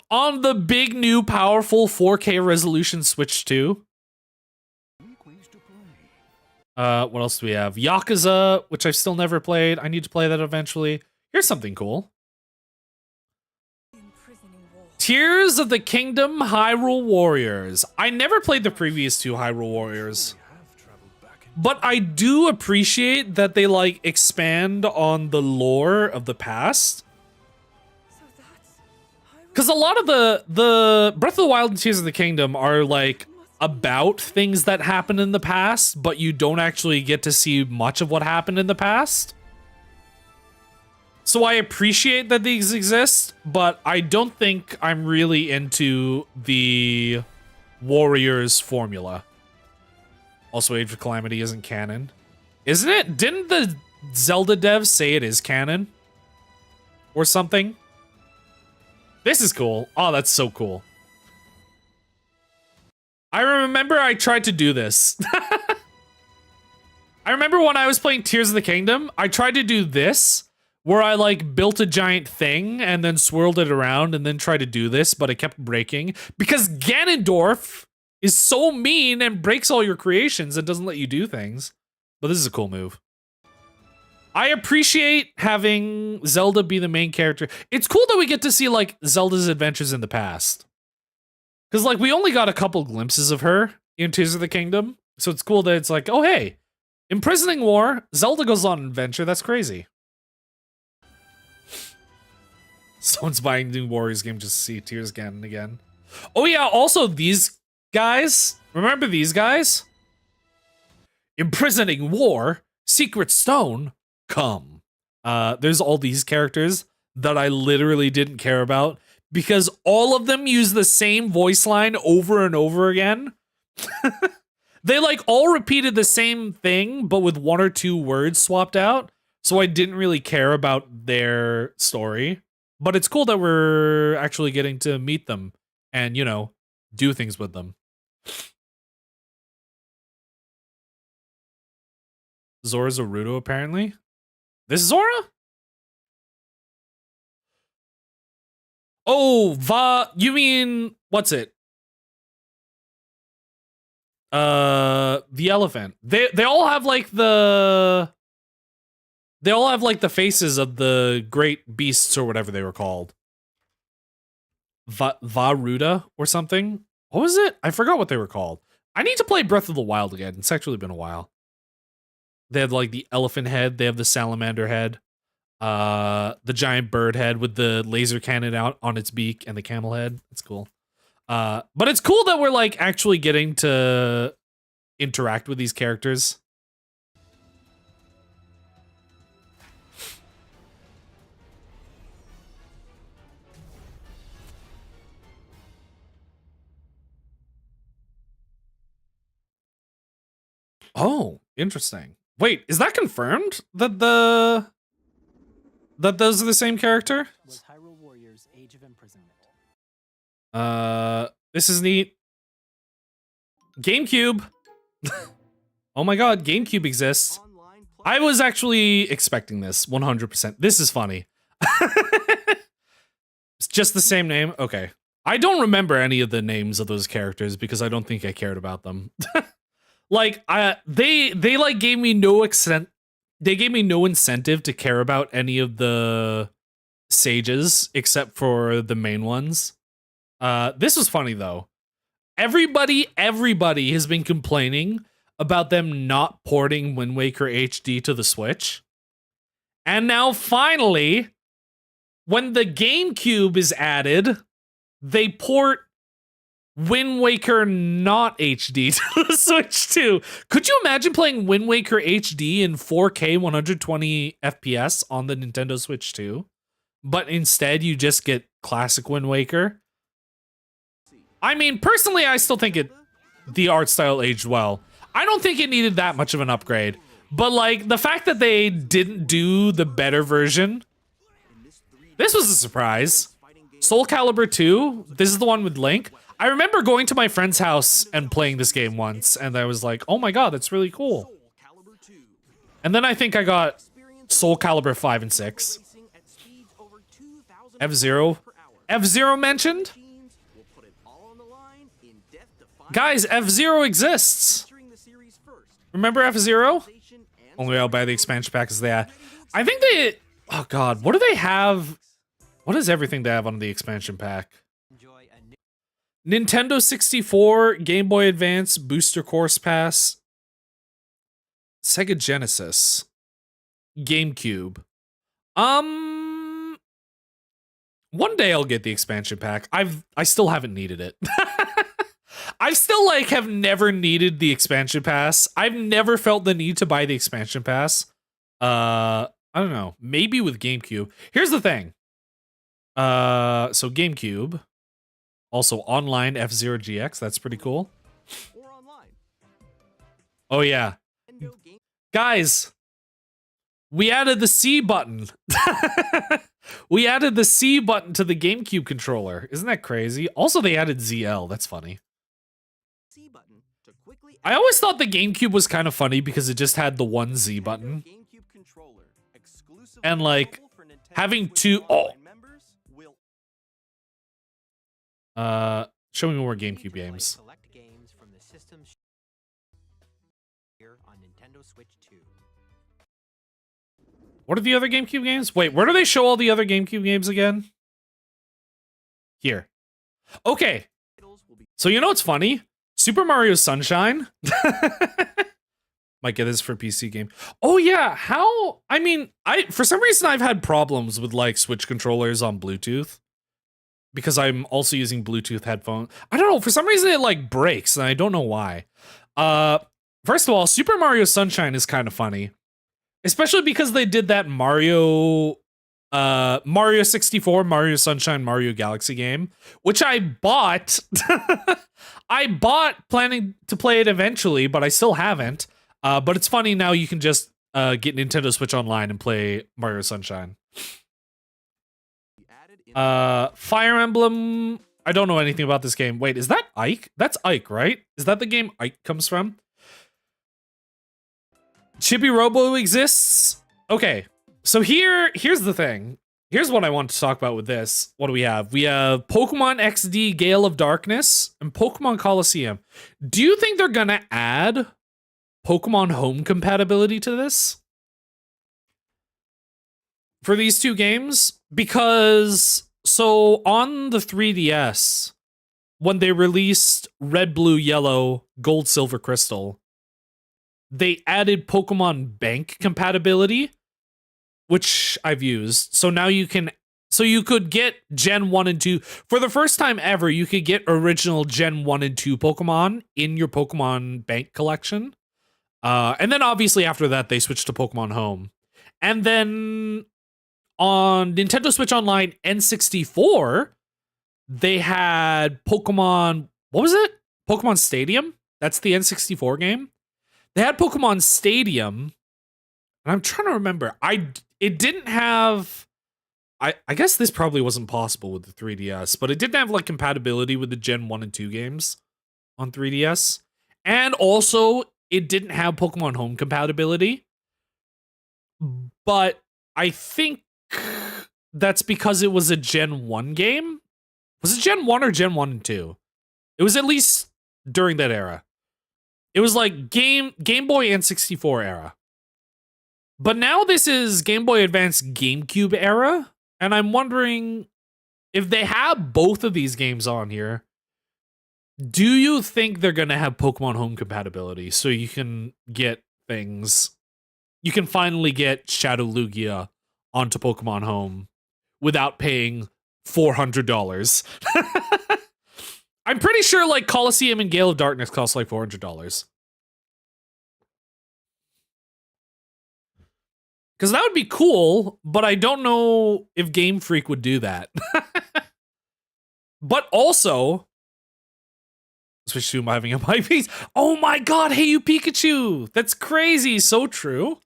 on the big new powerful 4K resolution Switch 2. What else do we have? Yakuza, which I've still never played. I need to play that eventually. Here's something cool. Tears of the Kingdom Hyrule Warriors. I never played the previous two Hyrule Warriors, but I do appreciate that they like expand on the lore of the past. Because a lot of the Breath of the Wild and Tears of the Kingdom are like about things that happened in the past, but you don't actually get to see much of what happened in the past. So I appreciate that these exist, but I don't think I'm really into the Warriors formula. Also, Age of Calamity isn't canon. Isn't it? Didn't the Zelda devs say it is canon? Or something? This is cool. Oh, that's so cool. I remember I tried to do this. I remember when I was playing Tears of the Kingdom, I tried to do this, where I like built a giant thing and then swirled it around and then tried to do this, but it kept breaking because Ganondorf is so mean and breaks all your creations and doesn't let you do things. But this is a cool move. I appreciate having Zelda be the main character. It's cool that we get to see like Zelda's adventures in the past. Because like we only got a couple glimpses of her in Tears of the Kingdom. So it's cool that it's like, oh hey, imprisoning war, Zelda goes on an adventure, that's crazy. Someone's buying new Warriors game just to see Tears again and again. Oh yeah, also these guys. Remember these guys? Imprisoning War, Secret Stone, come. There's all these characters that I literally didn't care about because all of them use the same voice line over and over again. They like all repeated the same thing, but with one or two words swapped out. So I didn't really care about their story. But it's cool that we're actually getting to meet them and, you know, do things with them. Zora's a Ruto, apparently. This is Zora? Oh, you mean, what's it? The elephant. They all have like the... They all have like the faces of the great beasts or whatever they were called. Varuda or something. What was it? I forgot what they were called. I need to play Breath of the Wild again. It's actually been a while. They have like the elephant head. They have the salamander head. The giant bird head with the laser cannon out on its beak and the camel head. It's cool. But it's cool that we're like actually getting to interact with these characters. Oh, interesting. Wait, is that confirmed that those are the same character? Was Hyrule Warriors Age of Imprisonment. This is neat. GameCube. Oh my god, GameCube exists. I was actually expecting this 100%. This is funny. It's just the same name. Okay. I don't remember any of the names of those characters because I don't think I cared about them. Like they like gave me no incentive to care about any of the sages except for the main ones. This was funny though. Everybody has been complaining about them not porting Wind Waker HD to the Switch. And now finally, when the GameCube is added, they port Wind Waker not HD to the Switch too. Could you imagine playing Wind Waker HD in 4K 120 FPS on the Nintendo Switch 2? But instead you just get classic Wind Waker? I mean, personally, I still think the art style aged well. I don't think it needed that much of an upgrade. But like the fact that they didn't do the better version, this was a surprise. Soul Calibur 2, this is the one with Link. I remember going to my friend's house and playing this game once, and I was like, oh my god, that's really cool. And then I think I got Soul Calibur 5 and 6. F-Zero. F-Zero mentioned? Guys, F-Zero exists. Remember F-Zero? Only I'll buy the expansion pack as they add. I think they... Oh god, what do they have? What is everything they have on the expansion pack? Nintendo 64, Game Boy Advance, Booster Course Pass, Sega Genesis, GameCube. One day I'll get the expansion pack. I still haven't needed it. I still like have never needed the expansion pass. I've never felt the need to buy the expansion pass. I don't know. Maybe with GameCube. Here's the thing. So GameCube. Also online F-Zero GX. That's pretty cool. Oh yeah. Guys, we added the C button. We added the C button to the GameCube controller. Isn't that crazy? Also, they added ZL. That's funny. I always thought the GameCube was kind of funny because it just had the one Z button. And like having two... Oh! Show me more GameCube games. What are the other GameCube games? Wait, where do they show all the other GameCube games again? Here. Okay. So you know what's funny? Super Mario Sunshine. Might get this for PC game. Oh yeah, how? I mean, for some reason I've had problems with like Switch controllers on Bluetooth. Because I'm also using Bluetooth headphones. I don't know, for some reason it like breaks and I don't know why. First of all, Super Mario Sunshine is kind of funny. Especially because they did that Mario 64, Mario Sunshine, Mario Galaxy game, which I bought. I bought planning to play it eventually, but I still haven't. But it's funny now you can just get Nintendo Switch Online and play Mario Sunshine. Fire Emblem. I don't know anything about this game. Wait, is that Ike? That's Ike, right? Is that the game Ike comes from? Chibi Robo exists. Okay, so here's the thing. Here's what I want to talk about with this. What do we have? We have Pokemon XD Gale of Darkness and Pokemon Coliseum. Do you think they're gonna add Pokemon Home compatibility to this? For these two games? Because, so on the 3DS, when they released Red, Blue, Yellow, Gold, Silver, Crystal, they added Pokemon Bank compatibility, which I've used. So now you can, so you could get Gen 1 and 2. For the first time ever, you could get original Gen 1 and 2 Pokemon in your Pokemon Bank collection. And then obviously after that, they switched to Pokemon Home. And then on Nintendo Switch Online N64, they had Pokemon, what was it? Pokemon Stadium? That's the N64 game. They had Pokemon Stadium, and I'm trying to remember. It didn't have, I guess this probably wasn't possible with the 3DS, but it didn't have like compatibility with the Gen 1 and 2 games on 3DS. And also, it didn't have Pokemon Home compatibility. But I think that's because it was a Gen 1 game. Was it Gen 1 or Gen 1 and 2? It was at least during that era. It was like Game Boy N64 era. But now this is Game Boy Advance GameCube era. And I'm wondering if they have both of these games on here, do you think they're going to have Pokemon Home compatibility so you can get things? You can finally get Shadow Lugia onto Pokemon Home without paying $400. I'm pretty sure like Coliseum and Gale of Darkness cost like $400. Because that would be cool, but I don't know if Game Freak would do that. But also, Switch 2 having a my piece. Oh my god, Hey You Pikachu! That's crazy, so true.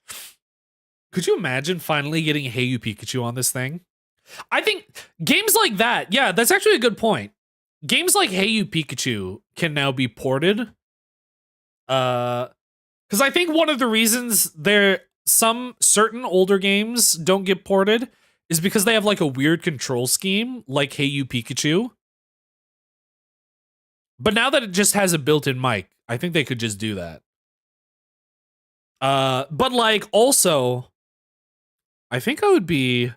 Could you imagine finally getting Hey You Pikachu on this thing? I think games like that, yeah, that's actually a good point. Games like Hey You Pikachu can now be ported. Because I think one of the reasons some certain older games don't get ported is because they have like a weird control scheme, like Hey You Pikachu. But now that it just has a built-in mic, I think they could just do that. But like also, I think I would be.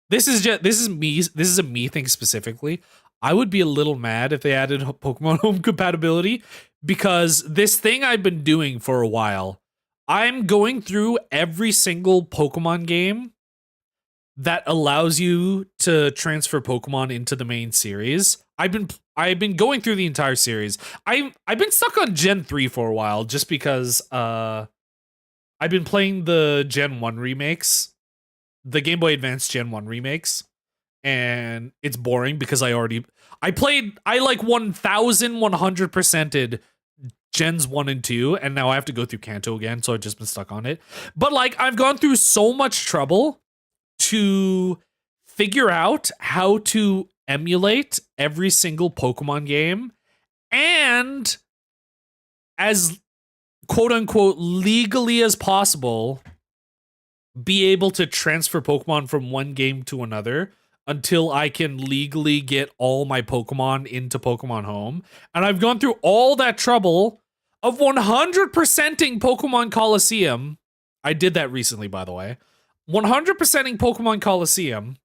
This is a me thing specifically. I would be a little mad if they added Pokemon Home compatibility, because this thing I've been doing for a while, I'm going through every single Pokemon game that allows you to transfer Pokemon into the main series. I've been going through the entire series. I've been stuck on Gen 3 for a while just because I've been playing the Gen 1 remakes, the Game Boy Advance Gen 1 remakes, and it's boring because I like 1100%ed Gens 1 and 2, and now I have to go through Kanto again, so I've just been stuck on it. But like I've gone through so much trouble to figure out how to emulate every single Pokemon game and as quote unquote legally as possible be able to transfer Pokemon from one game to another until I can legally get all my Pokemon into Pokemon Home. And I've gone through all that trouble of 100%ing Pokemon Coliseum. I did that recently, by the way. 100%ing Pokemon Coliseum.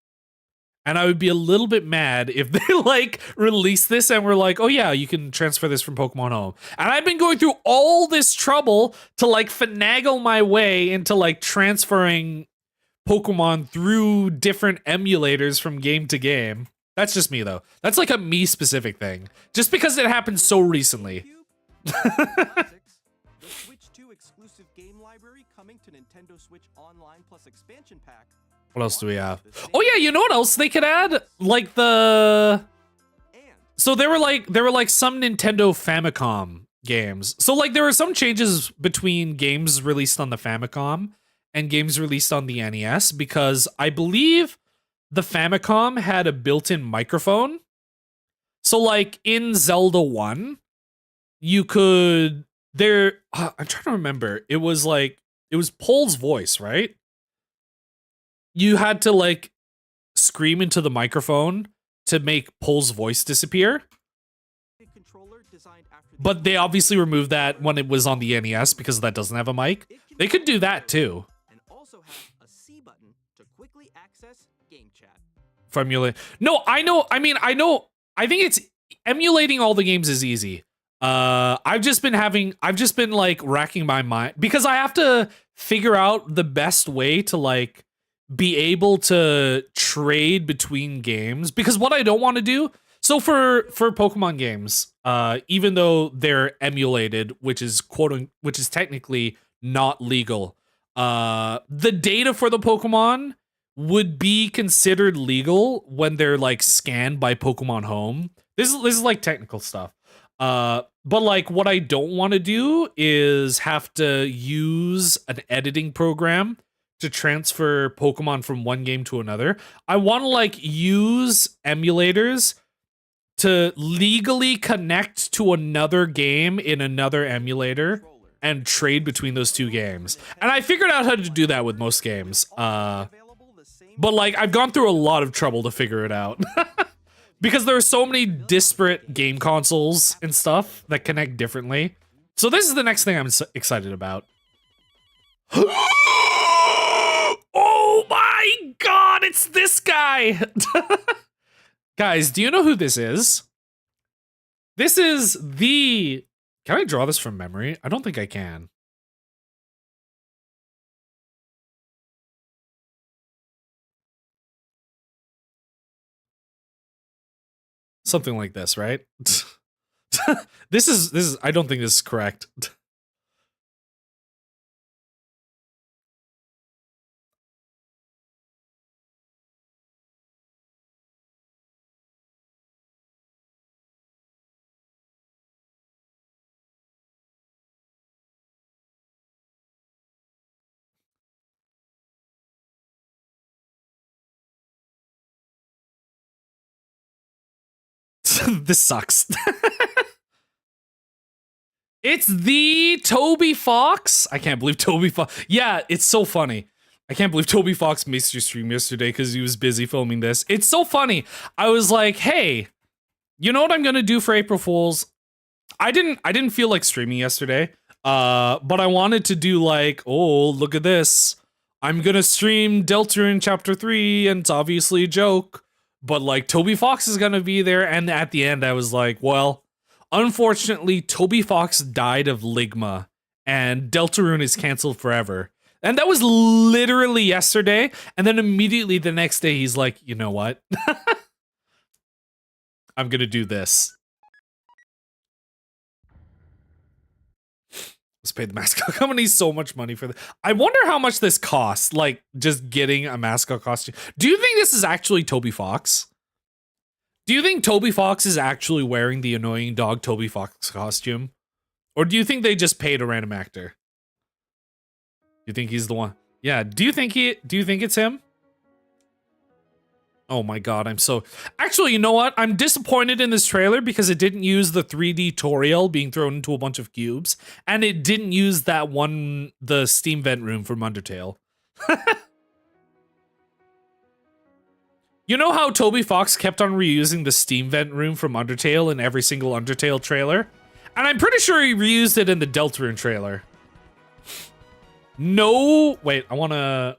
And I would be a little bit mad if they like release this and we're like, oh yeah, you can transfer this from Pokemon Home. And I've been going through all this trouble to like finagle my way into like transferring Pokemon through different emulators from game to game. That's just me though. That's like a me specific thing. Just because it happened so recently. Classics, the Switch 2 exclusive game library coming to Nintendo Switch Online Plus expansion pack. What else do we have? Oh yeah, you know what else they could add? Like the So there were like some Nintendo Famicom games. So like there were some changes between games released on the Famicom and games released on the NES, because I believe the Famicom had a built-in microphone. So like in Zelda 1, you could I'm trying to remember. It was Pole's voice, right? You had to like scream into the microphone to make Pole's voice disappear. But they obviously removed that when it was on the NES because that doesn't have a mic. They could do that too. And also have a C button to quickly access game chat. For emulate. No, I know. I mean, I know. I think it's emulating all the games is easy. I've just been like racking my mind because I have to figure out the best way to like be able to trade between games, because what I don't want to do, so for Pokemon games, even though they're emulated, which is technically not legal, the data for the Pokemon would be considered legal when they're like scanned by Pokemon Home. This is like technical stuff. But like what I don't want to do is have to use an editing program to transfer Pokemon from one game to another. I want to like use emulators to legally connect to another game in another emulator and trade between those two games. And I figured out how to do that with most games. But like I've gone through a lot of trouble to figure it out. Because there are so many disparate game consoles and stuff that connect differently. So this is the next thing I'm excited about. Oh my god, it's this guy! Guys, do you know who this is? This is the... Can I draw this from memory? I don't think I can. Something like this, right? This is I don't think this is correct. This sucks. It's the Toby Fox. I can't believe Toby Fox. Yeah, it's so funny. I can't believe Toby Fox missed your stream yesterday because he was busy filming this. It's so funny. I was like, hey, you know what I'm gonna do for April Fools? I didn't feel like streaming yesterday. But I wanted to do like, oh, look at this. I'm gonna stream Deltarune Chapter 3, and it's obviously a joke. But like Toby Fox is gonna be there, and at the end I was like, well, unfortunately, Toby Fox died of Ligma, and Deltarune is canceled forever. And that was literally yesterday, and then immediately the next day he's like, you know what? I'm gonna do this. Let's pay the mascot company so much money for this. I wonder how much this costs, like, just getting a mascot costume. Do you think this is actually Toby Fox? Do you think Toby Fox is actually wearing the annoying dog Toby Fox costume? Or do you think they just paid a random actor? Do you think he's the one? Yeah, do you think it's him? Oh my god, I'm so... Actually, you know what? I'm disappointed in this trailer because it didn't use the 3D tutorial being thrown into a bunch of cubes, and it didn't use that one, the Steam vent room from Undertale. You know how Toby Fox kept on reusing the Steam vent room from Undertale in every single Undertale trailer? And I'm pretty sure he reused it in the Deltarune trailer. No... Wait, I wanna...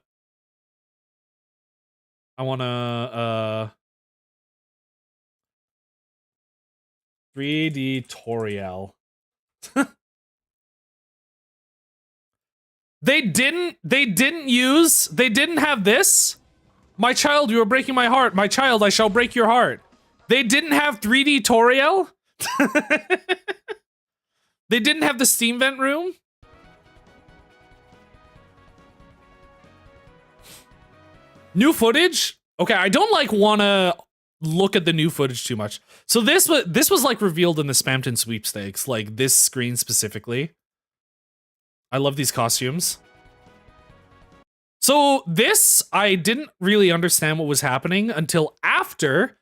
3D tutorial. They didn't have this. My child, you are breaking my heart. My child, I shall break your heart. They didn't have 3D tutorial. They didn't have the Steam vent room. New footage? Okay, I don't like wanna look at the new footage too much. So this was like revealed in the Spamton sweepstakes, like this screen specifically. I love these costumes. So this, I didn't really understand what was happening until after.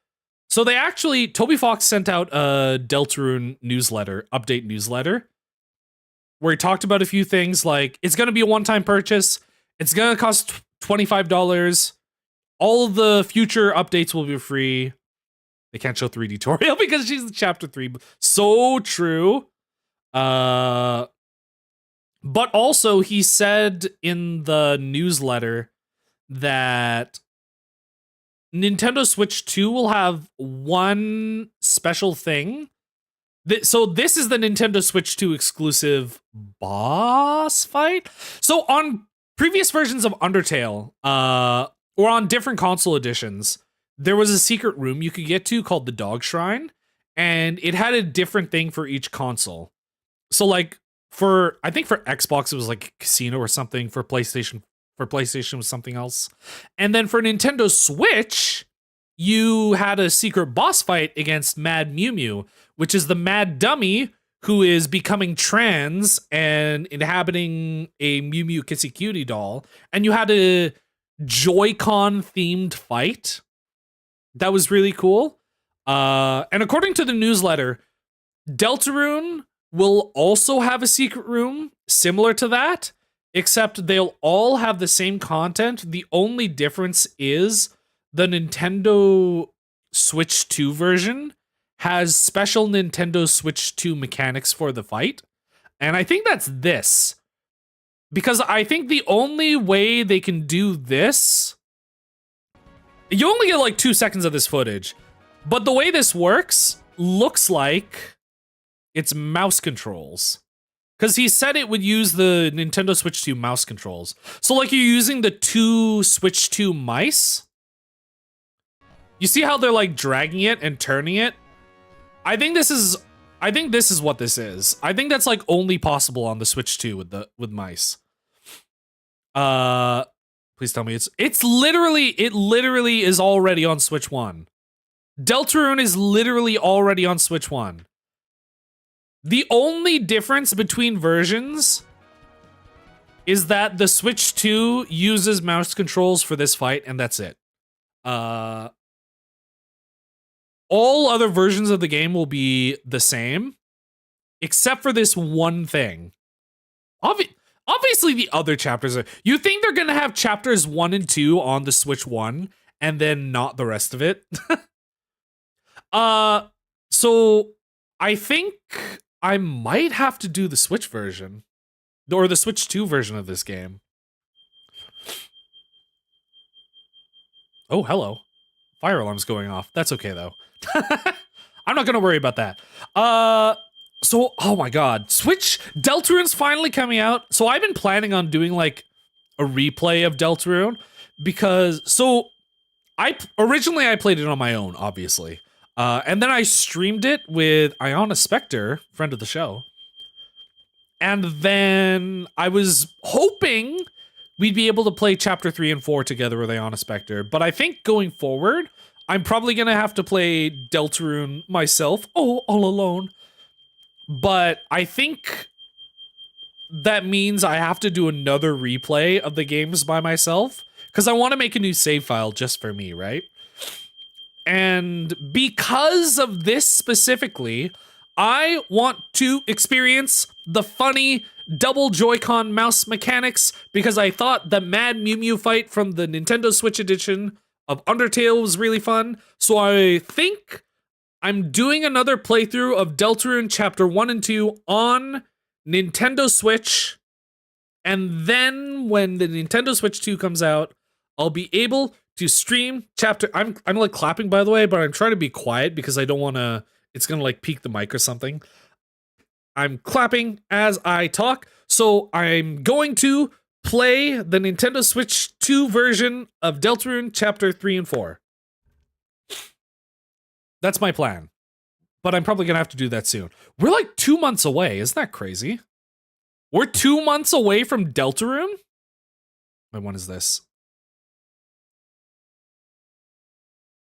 So they actually, Toby Fox sent out a Deltarune newsletter, update newsletter, where he talked about a few things like, it's gonna be a one-time purchase, it's gonna cost $25, all of the future updates will be free. They can't show 3D tutorial because she's in chapter 3. So true. But also he said in the newsletter that Nintendo Switch 2 will have one special thing. So this is the Nintendo Switch 2 exclusive boss fight. So on previous versions of Undertale, or on different console editions, there was a secret room you could get to called the Dog Shrine, and it had a different thing for each console. So like I think for Xbox it was like Casino or something, for PlayStation was something else. And then for Nintendo Switch, you had a secret boss fight against Mad Mew Mew, which is the mad dummy who is becoming trans and inhabiting a Mew Mew Kissy Cutie doll. And you had a Joy-Con themed fight. That was really cool. And according to the newsletter, Deltarune will also have a secret room similar to that, except they'll all have the same content. The only difference is the Nintendo Switch 2 version has special Nintendo Switch 2 mechanics for the fight. And I think that's this. Because I think the only way they can do this... You only get like 2 seconds of this footage. But the way this works looks like it's mouse controls. Because he said it would use the Nintendo Switch 2 mouse controls. So like you're using the 2 Switch 2 mice. You see how they're like dragging it and turning it? I think this is what this is. I think that's like only possible on the Switch 2 with mice. Please tell me it literally is already on Switch 1. Deltarune is literally already on Switch 1. The only difference between versions is that the Switch 2 uses mouse controls for this fight, and that's it. all other versions of the game will be the same, except for this one thing. Obviously, the other chapters are. You think they're gonna have chapters 1 and 2 on the Switch 1, and then not the rest of it? So I think I might have to do the Switch version, or the Switch 2 version of this game. Oh, hello. Fire alarm's going off. That's okay, though. I'm not gonna worry about that. So, oh my god. Switch Deltarune's finally coming out. So I've been planning on doing, like, a replay of Deltarune, because, so, originally I played it on my own, obviously. And then I streamed it with Iona Spectre, friend of the show. And then I was hoping we'd be able to play Chapter 3 and 4 together with Iona Spectre. But I think going forward, I'm probably going to have to play Deltarune myself. Oh, all alone. But I think that means I have to do another replay of the games by myself. Because I want to make a new save file just for me, right? And because of this specifically, I want to experience the funny double Joy-Con mouse mechanics, because I thought the Mad Mew Mew fight from the Nintendo Switch edition of Undertale was really fun. So I think I'm doing another playthrough of Deltarune Chapter 1 and 2 on Nintendo Switch. And then when the Nintendo Switch 2 comes out, I'll be able to stream chapter. I'm like clapping, by the way, but I'm trying to be quiet because I don't want to, it's going to like peak the mic or something. I'm clapping as I talk. So I'm going to play the Nintendo Switch 2 version of Deltarune Chapter 3 and 4. That's my plan. But I'm probably going to have to do that soon. We're like 2 months away. Isn't that crazy? We're 2 months away from Deltarune? Wait, when is this?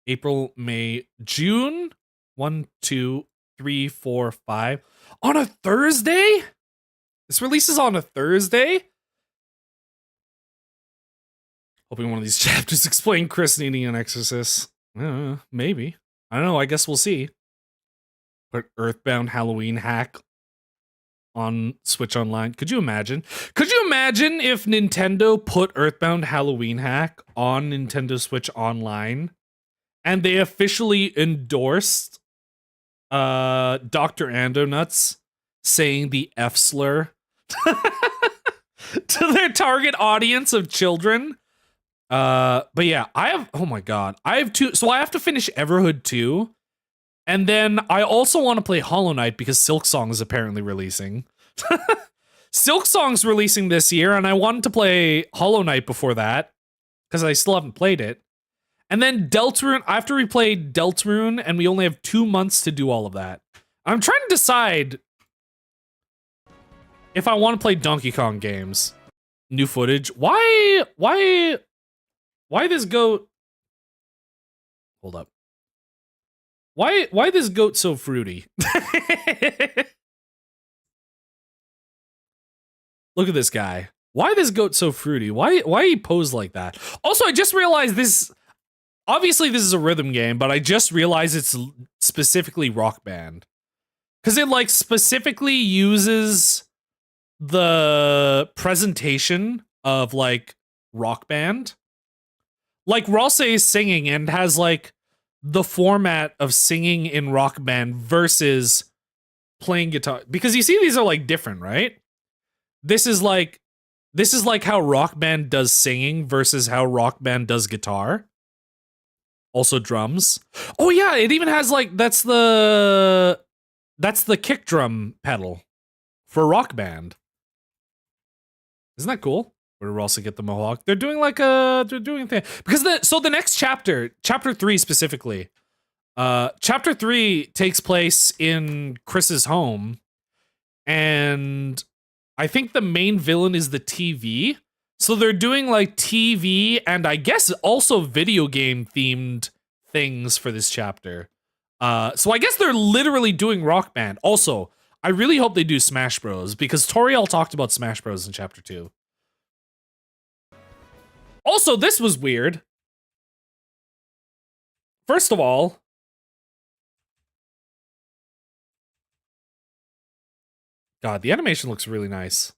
April, May, June? 1, 2, 3, 4, 5. On a Thursday? This releases on a Thursday? Hoping one of these chapters explain Chris needing an exorcist. Maybe. I don't know, I guess we'll see. But Earthbound Halloween hack on Switch Online. Could you imagine? Could you imagine if Nintendo put Earthbound Halloween hack on Nintendo Switch Online and they officially endorsed Dr. Andonuts saying the F slur to their target audience of children? But yeah, I have, oh my god, I have two, so I have to finish Everhood 2, and then I also want to play Hollow Knight because Silksong is apparently releasing. Silksong's releasing this year, and I wanted to play Hollow Knight before that, because I still haven't played it. And then Deltarune, I have to replay Deltarune, and we only have 2 months to do all of that. I'm trying to decide if I want to play Donkey Kong games. New footage. Why this goat? Hold up. Why this goat so fruity? Look at this guy. Why this goat so fruity? Why he pose like that? Also, I just realized this. Obviously, this is a rhythm game, but I just realized it's specifically Rock Band, because it like specifically uses the presentation of like Rock Band. Like Ralse is singing and has like the format of singing in Rock Band versus playing guitar, because you see these are like different, right? This is like how Rock Band does singing versus how Rock Band does guitar. Also drums. Oh yeah, it even has like that's the kick drum pedal for Rock Band. Isn't that cool? Where we also get the mohawk. They're doing like they're doing a thing, because the next chapter 3 specifically, chapter 3 takes place in Chris's home, and I think the main villain is the TV. So they're doing like TV and I guess also video game themed things for this chapter. So I guess they're literally doing Rock Band. Also, I really hope they do Smash Bros, because Toriel talked about Smash Bros in chapter 2. Also, this was weird. First of all, God, the animation looks really nice.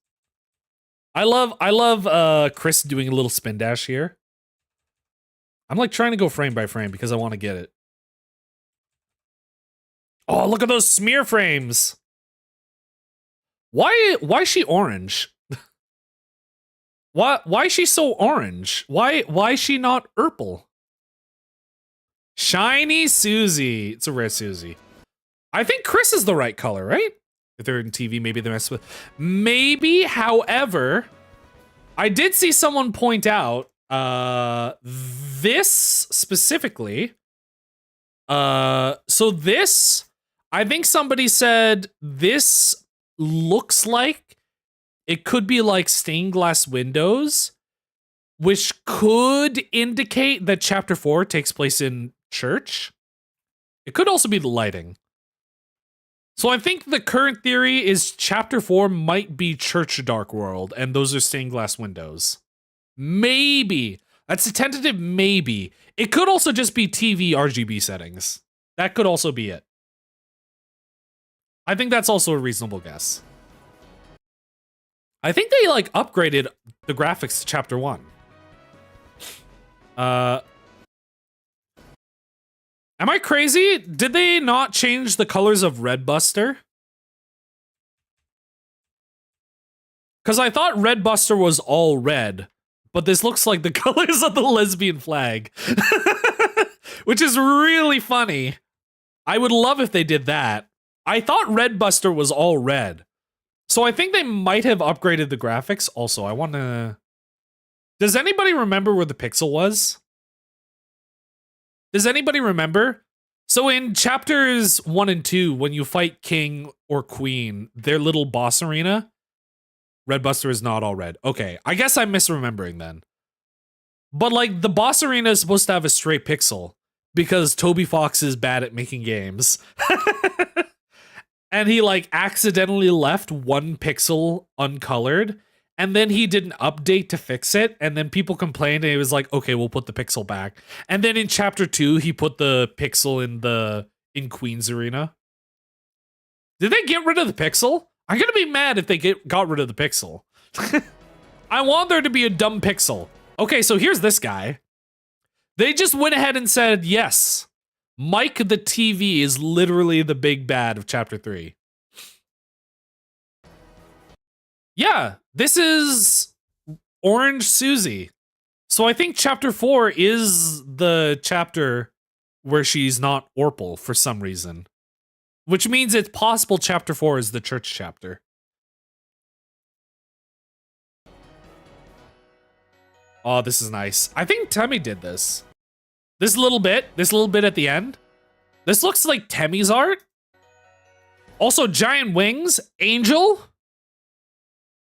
I love Chris doing a little spin dash here. I'm like trying to go frame by frame because I want to get it. Oh, look at those smear frames. Why is she orange? Why is she so orange? Why is she not purple? Shiny Susie. It's a rare Susie. I think Chris is the right color, right? If they're in TV, maybe they mess with. Maybe, however, I did see someone point out this specifically. So this, I think somebody said this looks like it could be like stained glass windows, which could indicate that chapter 4 takes place in church. It could also be the lighting. So I think the current theory is chapter 4 might be Church Dark World, and those are stained glass windows. Maybe. That's a tentative maybe. It could also just be TV RGB settings. That could also be it. I think that's also a reasonable guess. I think they like upgraded the graphics to chapter 1. Am I crazy? Did they not change the colors of Red Buster? Because I thought Red Buster was all red, but this looks like the colors of the lesbian flag. Which is really funny. I would love if they did that. I thought Red Buster was all red. So I think they might have upgraded the graphics. Also, I want to... Does anybody remember where the pixel was? Does anybody remember? So in chapters 1 and 2, when you fight King or Queen, their little boss arena, Red Buster is not all red. Okay, I guess I'm misremembering then. But like, the boss arena is supposed to have a straight pixel because Toby Fox is bad at making games. And he like accidentally left one pixel uncolored, and then he did an update to fix it, and then people complained, and he was like, okay, we'll put the pixel back. And then in chapter 2, he put the pixel in Queen's arena. Did they get rid of the pixel? I'm gonna be mad if they got rid of the pixel. I want there to be a dumb pixel. Okay, so here's this guy. They just went ahead and said, yes, Mike the TV is literally the big bad of chapter 3. Yeah, this is Orange Susie. So I think chapter 4 is the chapter where she's not Orpal for some reason. Which means it's possible chapter 4 is the church chapter. Oh, this is nice. I think Temmie did this. This little bit at the end. This looks like Temmie's art. Also, giant wings, Angel,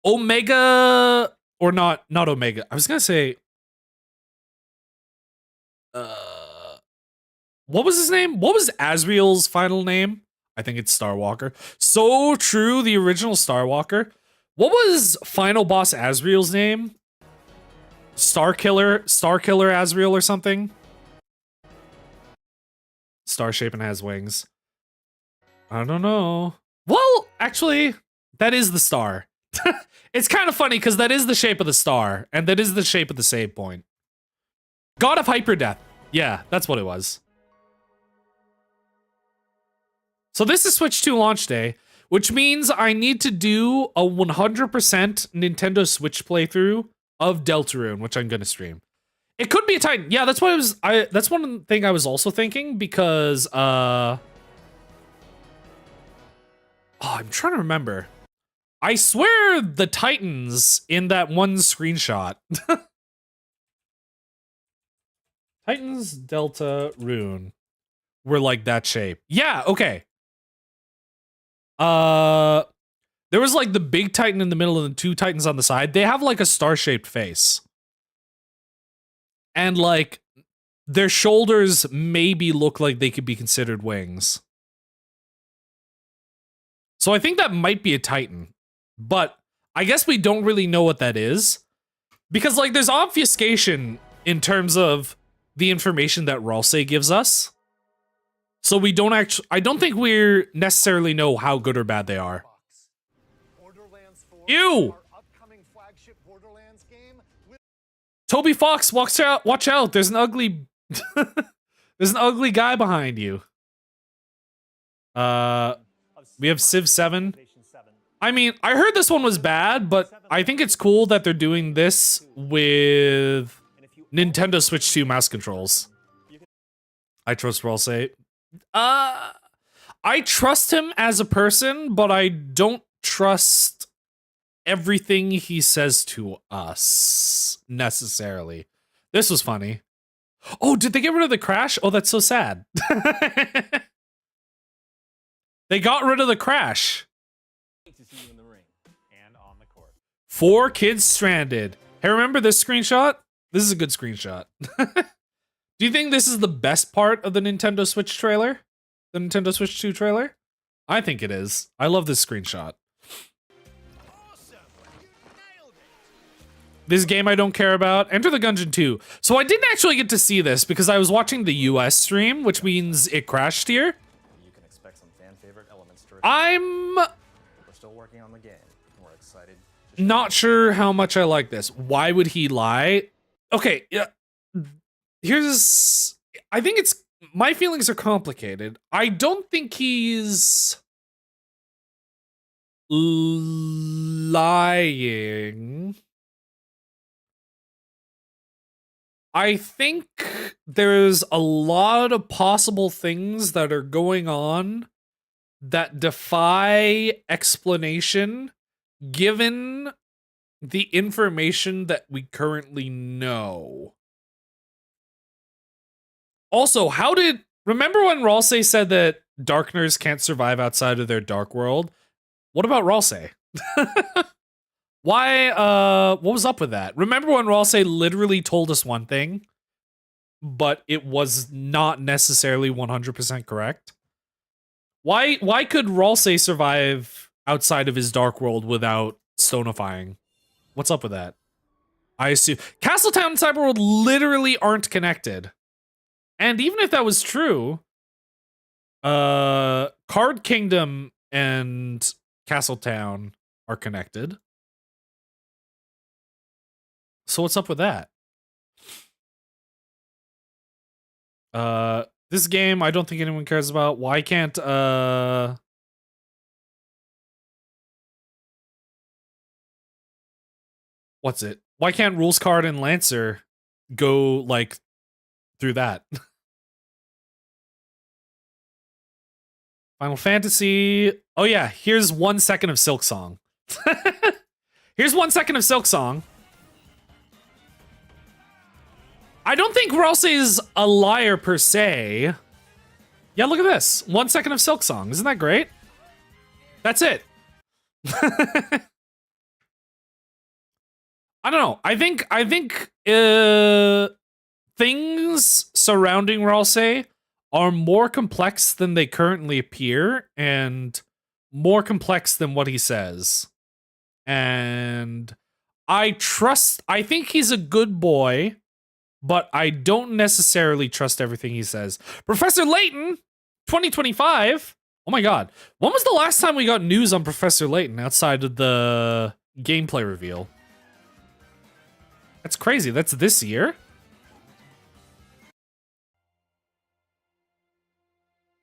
Omega, or not Omega. I was gonna say, what was his name? What was Asriel's final name? I think it's Starwalker. So true, the original Starwalker. What was final boss Asriel's name? Starkiller Asriel or something? Star shape and has wings. I don't know. Well, actually, that is the star. It's kind of funny because that is the shape of the star, and that is the shape of the save point. God of Hyperdeath. Yeah, that's what it was. So this is Switch 2 launch day, which means I need to do a 100% Nintendo Switch playthrough of Deltarune, which I'm gonna stream. It could be a Titan. Yeah, that's what that's one thing I was also thinking because oh, I'm trying to remember. I swear the Titans in that one screenshot. Titans Deltarune were like that shape. Yeah, okay. There was like the big Titan in the middle and the two Titans on the side. They have like a star-shaped face. And like their shoulders maybe look like they could be considered wings. So I think that might be a Titan. But I guess we don't really know what that is. Because like there's obfuscation in terms of the information that Ralsei gives us. So we don't actually, I don't think we necessarily know how good or bad they are. Ew! Toby Fox, watch out! Watch out! There's an ugly, there's an ugly guy behind you. We have Civ 7. I mean, I heard this one was bad, but I think it's cool that they're doing this with Nintendo Switch 2 mouse controls. I trust Ralsei. I trust him as a person, but I don't trust everything he says to us, necessarily. This was funny. Oh, did they get rid of the crash? Oh, that's so sad. They got rid of the crash. To see you in the ring and on the court. 4 kids stranded. Hey, remember this screenshot? This is a good screenshot. Do you think this is the best part of the Nintendo Switch trailer? The Nintendo Switch 2 trailer? I think it is. I love this screenshot. This game I don't care about. Enter the Gungeon 2. So I didn't actually get to see this because I was watching the US stream, which means it crashed here. You can expect some fan favorite elements to I'm We're still working on the game. We're excited. not sure how much I like this. Why would he lie? Okay, yeah. Here's... I think it's... My feelings are complicated. I don't think he's... lying. I think there's a lot of possible things that are going on that defy explanation given the information that we currently know. Also, how did... Remember when Ralsei said that Darkners can't survive outside of their dark world? What about Ralsei? Why, what was up with that? Remember when Ralsei literally told us one thing, but it was not necessarily 100% correct? Why could Ralsei survive outside of his dark world without stonifying? What's up with that? I assume Castletown and Cyberworld literally aren't connected. And even if that was true, Card Kingdom and Castletown are connected. So what's up with that? This game I don't think anyone cares about. Why can't what's it? Why can't Rules Card and Lancer go like through that? Final Fantasy. Oh yeah, here's 1 second of Silk Song. Here's 1 second of Silk Song. I don't think Ralsei is a liar per se. Yeah, look at this. 1 second of Silk Song. Isn't that great? That's it. I don't know. I think things surrounding Ralsei are more complex than they currently appear and more complex than what he says. And I think he's a good boy, but I don't necessarily trust everything he says. Professor Layton, 2025. Oh my god. When was the last time we got news on Professor Layton outside of the gameplay reveal? That's crazy. That's this year?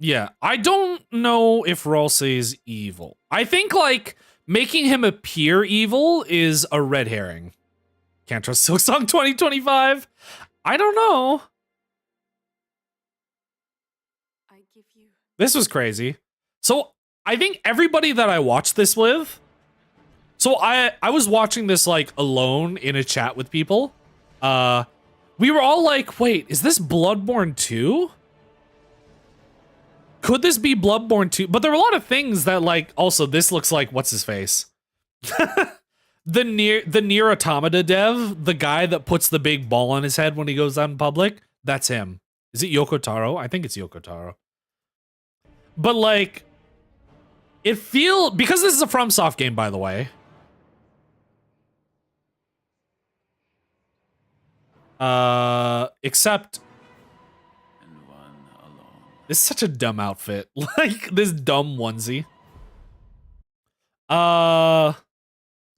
Yeah, I don't know if Ralsei is evil. I think, like, making him appear evil is a red herring. Can't trust Silksong 2025. I don't know. This was crazy. So I think everybody that I watched this with, so I was watching this like alone in a chat with people. We were all like, wait, is this Bloodborne 2? Could this be Bloodborne 2? But there were a lot of things that like, also this looks like, what's his face? The Nier Automata dev, the guy that puts the big ball on his head when he goes out in public, that's him. Is it Yoko Taro? I think it's Yoko Taro. But like, because this is a FromSoft game, by the way. Except this is such a dumb outfit. Like this dumb onesie.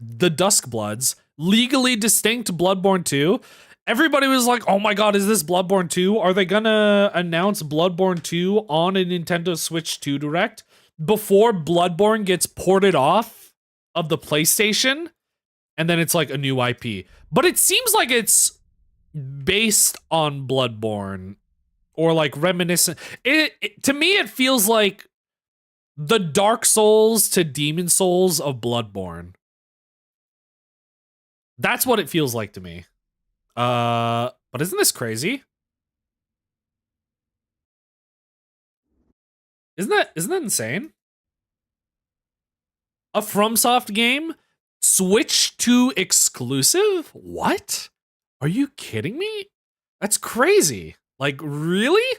the Duskbloods, legally distinct Bloodborne 2. Everybody was like, oh my god, is this Bloodborne 2? Are they gonna announce Bloodborne 2 on a Nintendo Switch 2 Direct before Bloodborne gets ported off of the PlayStation? And then it's like a new IP. But it seems like it's based on Bloodborne or like reminiscent. To me, it feels like the Dark Souls to Demon Souls of Bloodborne. That's what it feels like to me. But isn't this crazy? Isn't that insane? A FromSoft game? Switch 2 exclusive? What? Are you kidding me? That's crazy. Like, really?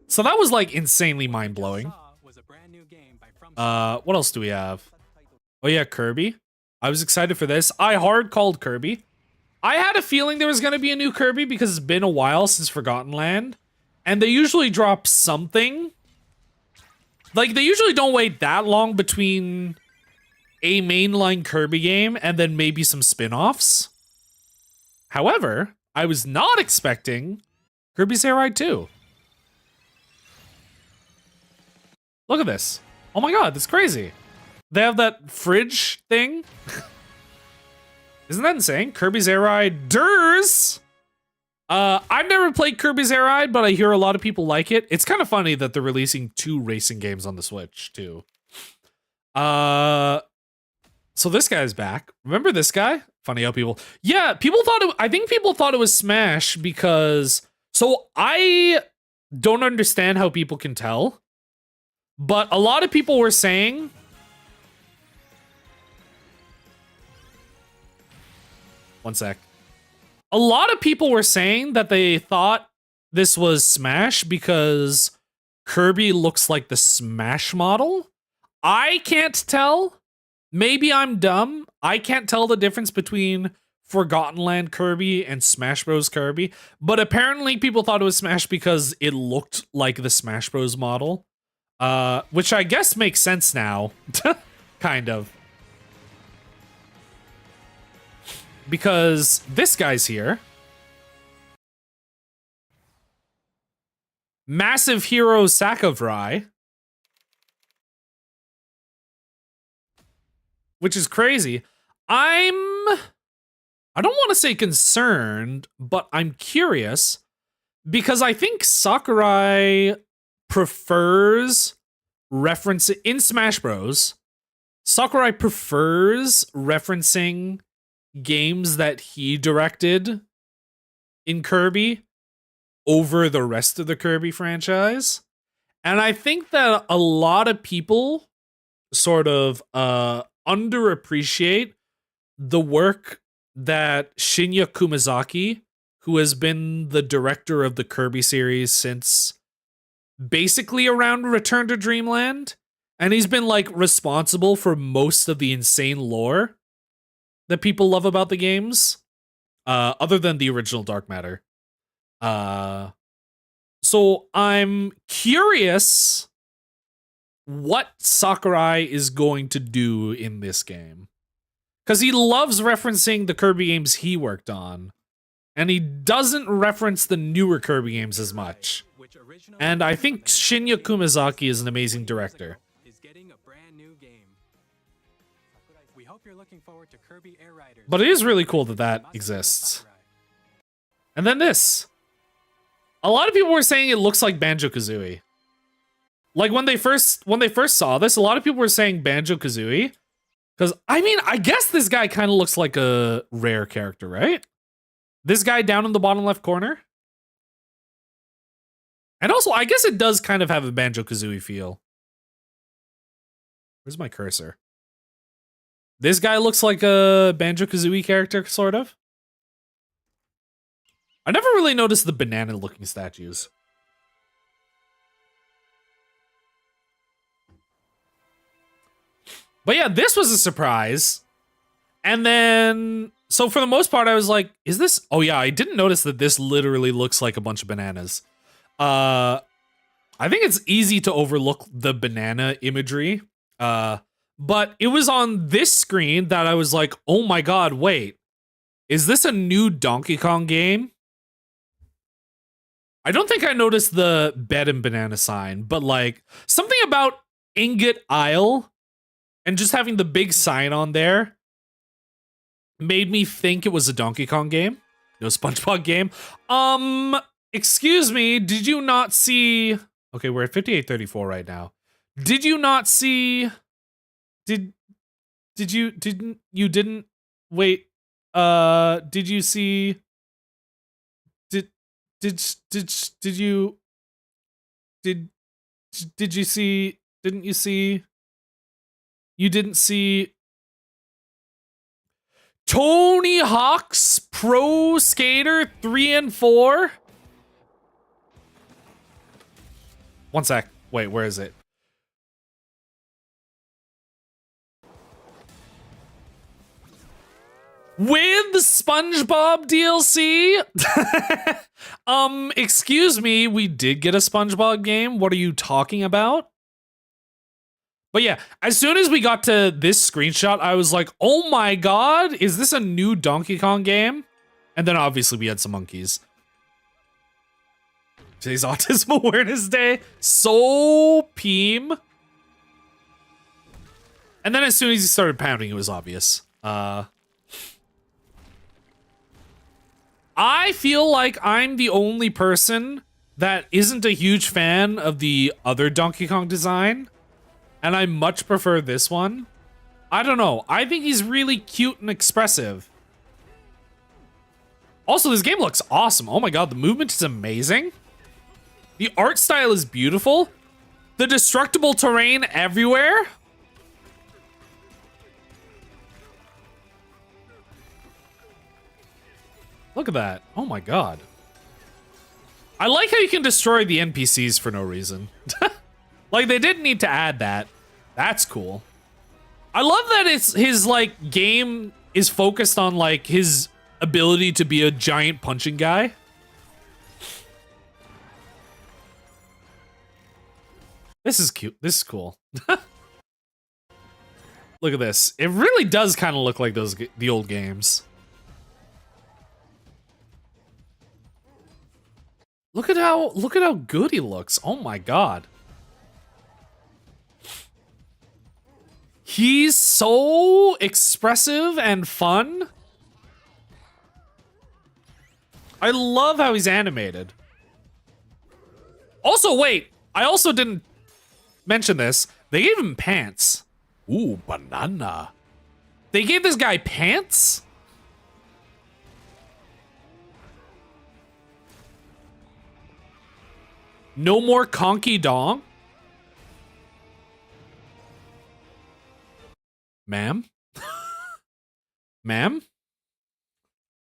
So that was like insanely mind-blowing. What else do we have? Oh yeah, Kirby. I was excited for this. I hard called Kirby. I had a feeling there was going to be a new Kirby because it's been a while since Forgotten Land. And they usually drop something. Like, they usually don't wait that long between a mainline Kirby game and then maybe some spin-offs. However, I was not expecting Kirby's Air Ride 2. Look at this. Oh my god, that's crazy. They have that fridge thing. Isn't that insane? Kirby's Air Ride Durs. I've never played Kirby's Air Ride, but I hear a lot of people like it. It's kind of funny that they're releasing 2 racing games on the Switch, too. So this guy's back. Remember this guy? Funny how people... Yeah, people thought it... I think people thought it was Smash because... So I don't understand how people can tell. But a lot of people were saying... One sec. A lot of people were saying that they thought this was Smash because Kirby looks like the Smash model. I can't tell. Maybe I'm dumb. I can't tell the difference between Forgotten Land Kirby and Smash Bros. Kirby. But apparently people thought it was Smash because it looked like the Smash Bros. Model. Which I guess makes sense now. Kind of. Because this guy's here. Massive Hero Sakurai. Which is crazy. I don't want to say concerned, but I'm curious. Because I think Sakurai prefers reference in Smash Bros. Sakurai prefers referencing games that he directed in Kirby over the rest of the Kirby franchise. And I think that a lot of people sort of underappreciate the work that Shinya Kumazaki, who has been the director of the Kirby series since basically around Return to Dreamland, and he's been like responsible for most of the insane lore that people love about the games, other than the original Dark Matter. So I'm curious what Sakurai is going to do in this game. Because he loves referencing the Kirby games he worked on, and he doesn't reference the newer Kirby games as much. And I think Shinya Kumazaki is an amazing director. But it is really cool that that exists. And then this. A lot of people were saying it looks like Banjo-Kazooie. Like when they first saw this, a lot of people were saying Banjo-Kazooie. Because, I mean, I guess this guy kind of looks like a Rare character, right? This guy down in the bottom left corner. And also, I guess it does kind of have a Banjo-Kazooie feel. Where's my cursor? This guy looks like a Banjo-Kazooie character, sort of. I never really noticed the banana-looking statues. But yeah, this was a surprise. And then, so for the most part, I was like, is this? Oh yeah, I didn't notice that this literally looks like a bunch of bananas. I think it's easy to overlook the banana imagery. but it was on this screen that I was like, oh my god, wait. Is this a new Donkey Kong game? I don't think I noticed the bed and banana sign, but like something about Ingot Isle and just having the big sign on there made me think it was a Donkey Kong game. No SpongeBob game. Excuse me, did you not see... Okay, we're at 5834 right now. Did you not see... Did you... Didn't... Wait. Did you see... Did you... Did you see... Didn't you see... You didn't see... Tony Hawk's Pro Skater 3 and 4? One sec. Wait, where is it? With SpongeBob DLC? Excuse me, we did get a SpongeBob game. What are you talking about? But yeah, as soon as we got to this screenshot, I was like, oh my god, is this a new Donkey Kong game? And then obviously we had some monkeys. Today's Autism Awareness Day. So Peem. And then as soon as he started pounding, it was obvious. I feel like I'm the only person that isn't a huge fan of the other Donkey Kong design. And I much prefer this one. I don't know. I think he's really cute and expressive. Also, this game looks awesome. Oh my god, the movement is amazing. The art style is beautiful. The destructible terrain everywhere. Look at that. Oh my god. I like how you can destroy the NPCs for no reason. Like, they didn't need to add that. That's cool. I love that his, like, game is focused on, like, his ability to be a giant punching guy. This is cute. This is cool. Look at this. It really does kind of look like the old games. Look at how good he looks. Oh my god. He's so expressive and fun. I love how he's animated. Also, wait, I also didn't mention this. They gave him pants. Ooh, banana. They gave this guy pants? No more conky dong? Ma'am? Ma'am?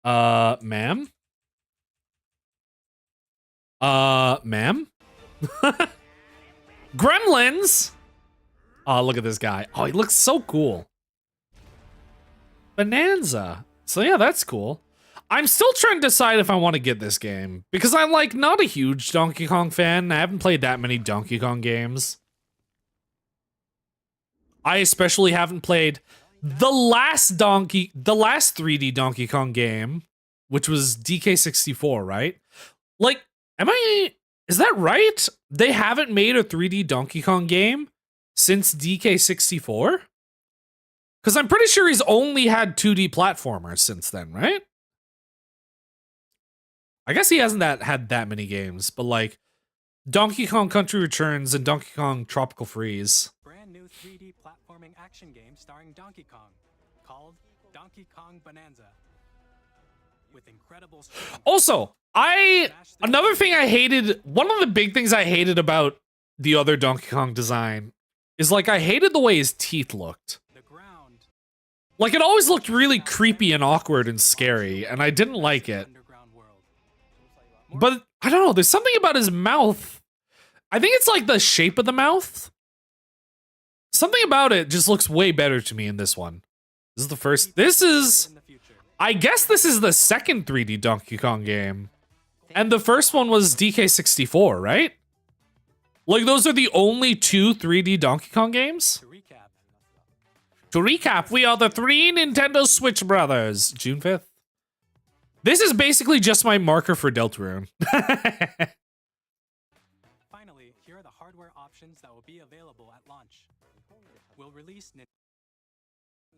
Ma'am? Ma'am? Gremlins? Oh, look at this guy. Oh, he looks so cool. Bonanza. So yeah, that's cool. I'm still trying to decide if I want to get this game because I'm like not a huge Donkey Kong fan. I haven't played that many Donkey Kong games. I especially haven't played the last 3D Donkey Kong game, which was DK64, right? Like, is that right? They haven't made a 3D Donkey Kong game since DK64? Because I'm pretty sure he's only had 2D platformers since then, right? I guess he hasn't had that many games, but like Donkey Kong Country Returns and Donkey Kong Tropical Freeze. Brand new 3D platforming action game starring Donkey Kong, called Donkey Kong Bonanza. With incredible Also, another thing I hated, one of the big things I hated about the other Donkey Kong design is like I hated the way his teeth looked. the ground. Like it always looked really creepy and awkward and scary, and I didn't like it. Underground world. But I don't know, there's something about his mouth. I think it's like the shape of the mouth. Something about it just looks way better to me in this one. This is the first. I guess this is the second 3D Donkey Kong game. And the first one was DK64, right? Like those are the only two 3D Donkey Kong games? To recap, To recap, we are the 3 Nintendo Switch brothers. June 5th. This is basically just my marker for Deltarune. Finally, here are the hardware options that will be available at launch. We'll release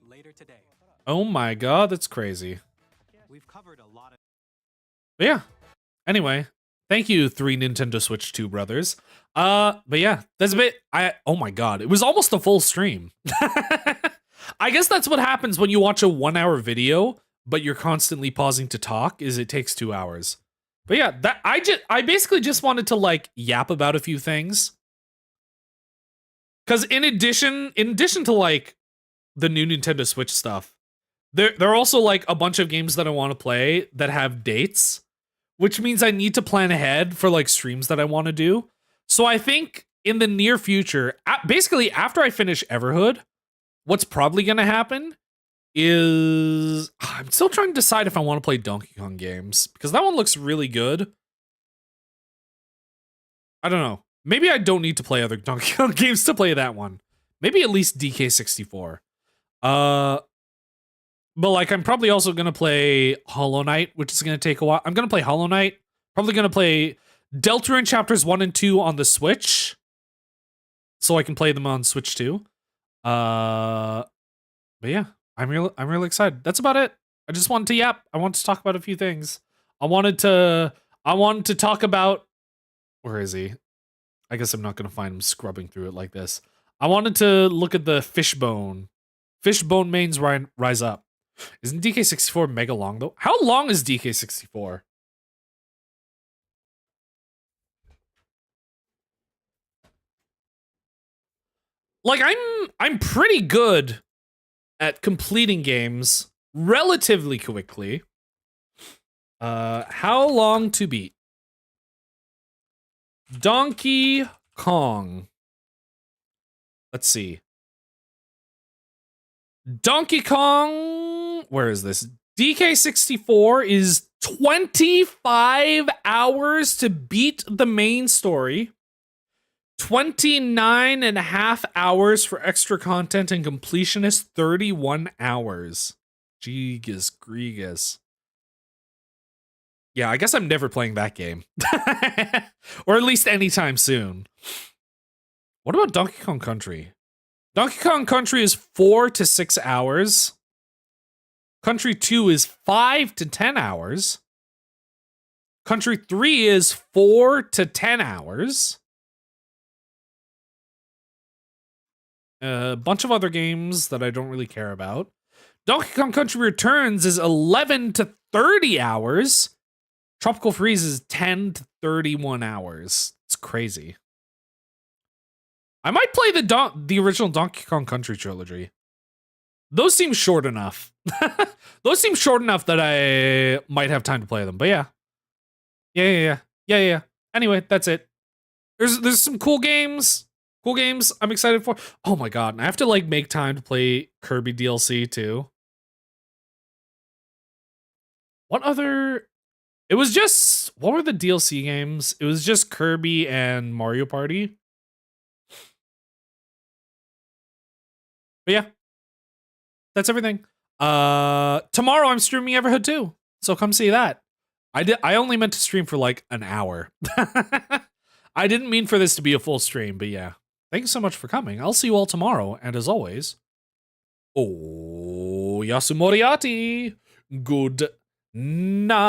later today. Oh my god, that's crazy. We've covered a lot of. But yeah. Anyway, thank you, 3 Nintendo Switch 2 brothers. But yeah, that's a bit. Oh my god, it was almost a full stream. I guess that's what happens when you watch a 1-hour video, but you're constantly pausing to talk. Is it takes 2 hours. But yeah, that I basically just wanted to like yap about a few things. Because in addition to like the new Nintendo Switch stuff, there are also like a bunch of games that I want to play that have dates, which means I need to plan ahead for like streams that I want to do. So I think in the near future, basically after I finish Everhood, what's probably going to happen is I'm still trying to decide if I want to play Donkey Kong games because that one looks really good. I don't know. Maybe I don't need to play other Donkey Kong games to play that one. Maybe at least DK64. But like I'm probably also going to play Hollow Knight, which is going to take a while. I'm going to play Hollow Knight. Probably going to play Deltarune Chapters 1 and 2 on the Switch. So I can play them on Switch too. But yeah, I'm really excited. That's about it. I just wanted to yap. I wanted to talk about a few things. I wanted to talk about, where is he? I guess I'm not going to find him scrubbing through it like this. I wanted to look at the Fishbone. Fishbone mains rise up. Isn't DK64 mega long though? How long is DK64? Like I'm pretty good at completing games relatively quickly. How long to beat? Donkey Kong. Let's see. Donkey Kong, where is this? DK64 is 25 hours to beat the main story. 29 and a half hours for extra content, and completion is 31 hours. Jeegus Gregus. Yeah, I guess I'm never playing that game. Or at least anytime soon. What about Donkey Kong Country? Donkey Kong Country is 4 to 6 hours. Country 2 is 5 to 10 hours. Country 3 is 4 to 10 hours. A bunch of other games that I don't really care about. Donkey Kong Country Returns is 11 to 30 hours. Tropical Freeze is 10 to 31 hours. It's crazy. I might play the original Donkey Kong Country trilogy. Those seem short enough. Those seem short enough that I might have time to play them. But yeah. Yeah. Anyway, that's it. There's some cool games. Cool games I'm excited for. Oh my god, and I have to like make time to play Kirby DLC too. What other? It was just, what were the DLC games? It was just Kirby and Mario Party. But yeah, that's everything. Tomorrow I'm streaming Everhood 2, so come see that. I only meant to stream for like an hour. I didn't mean for this to be a full stream, but yeah. Thanks so much for coming. I'll see you all tomorrow, and as always, oh Yasu Moriarty. Good night.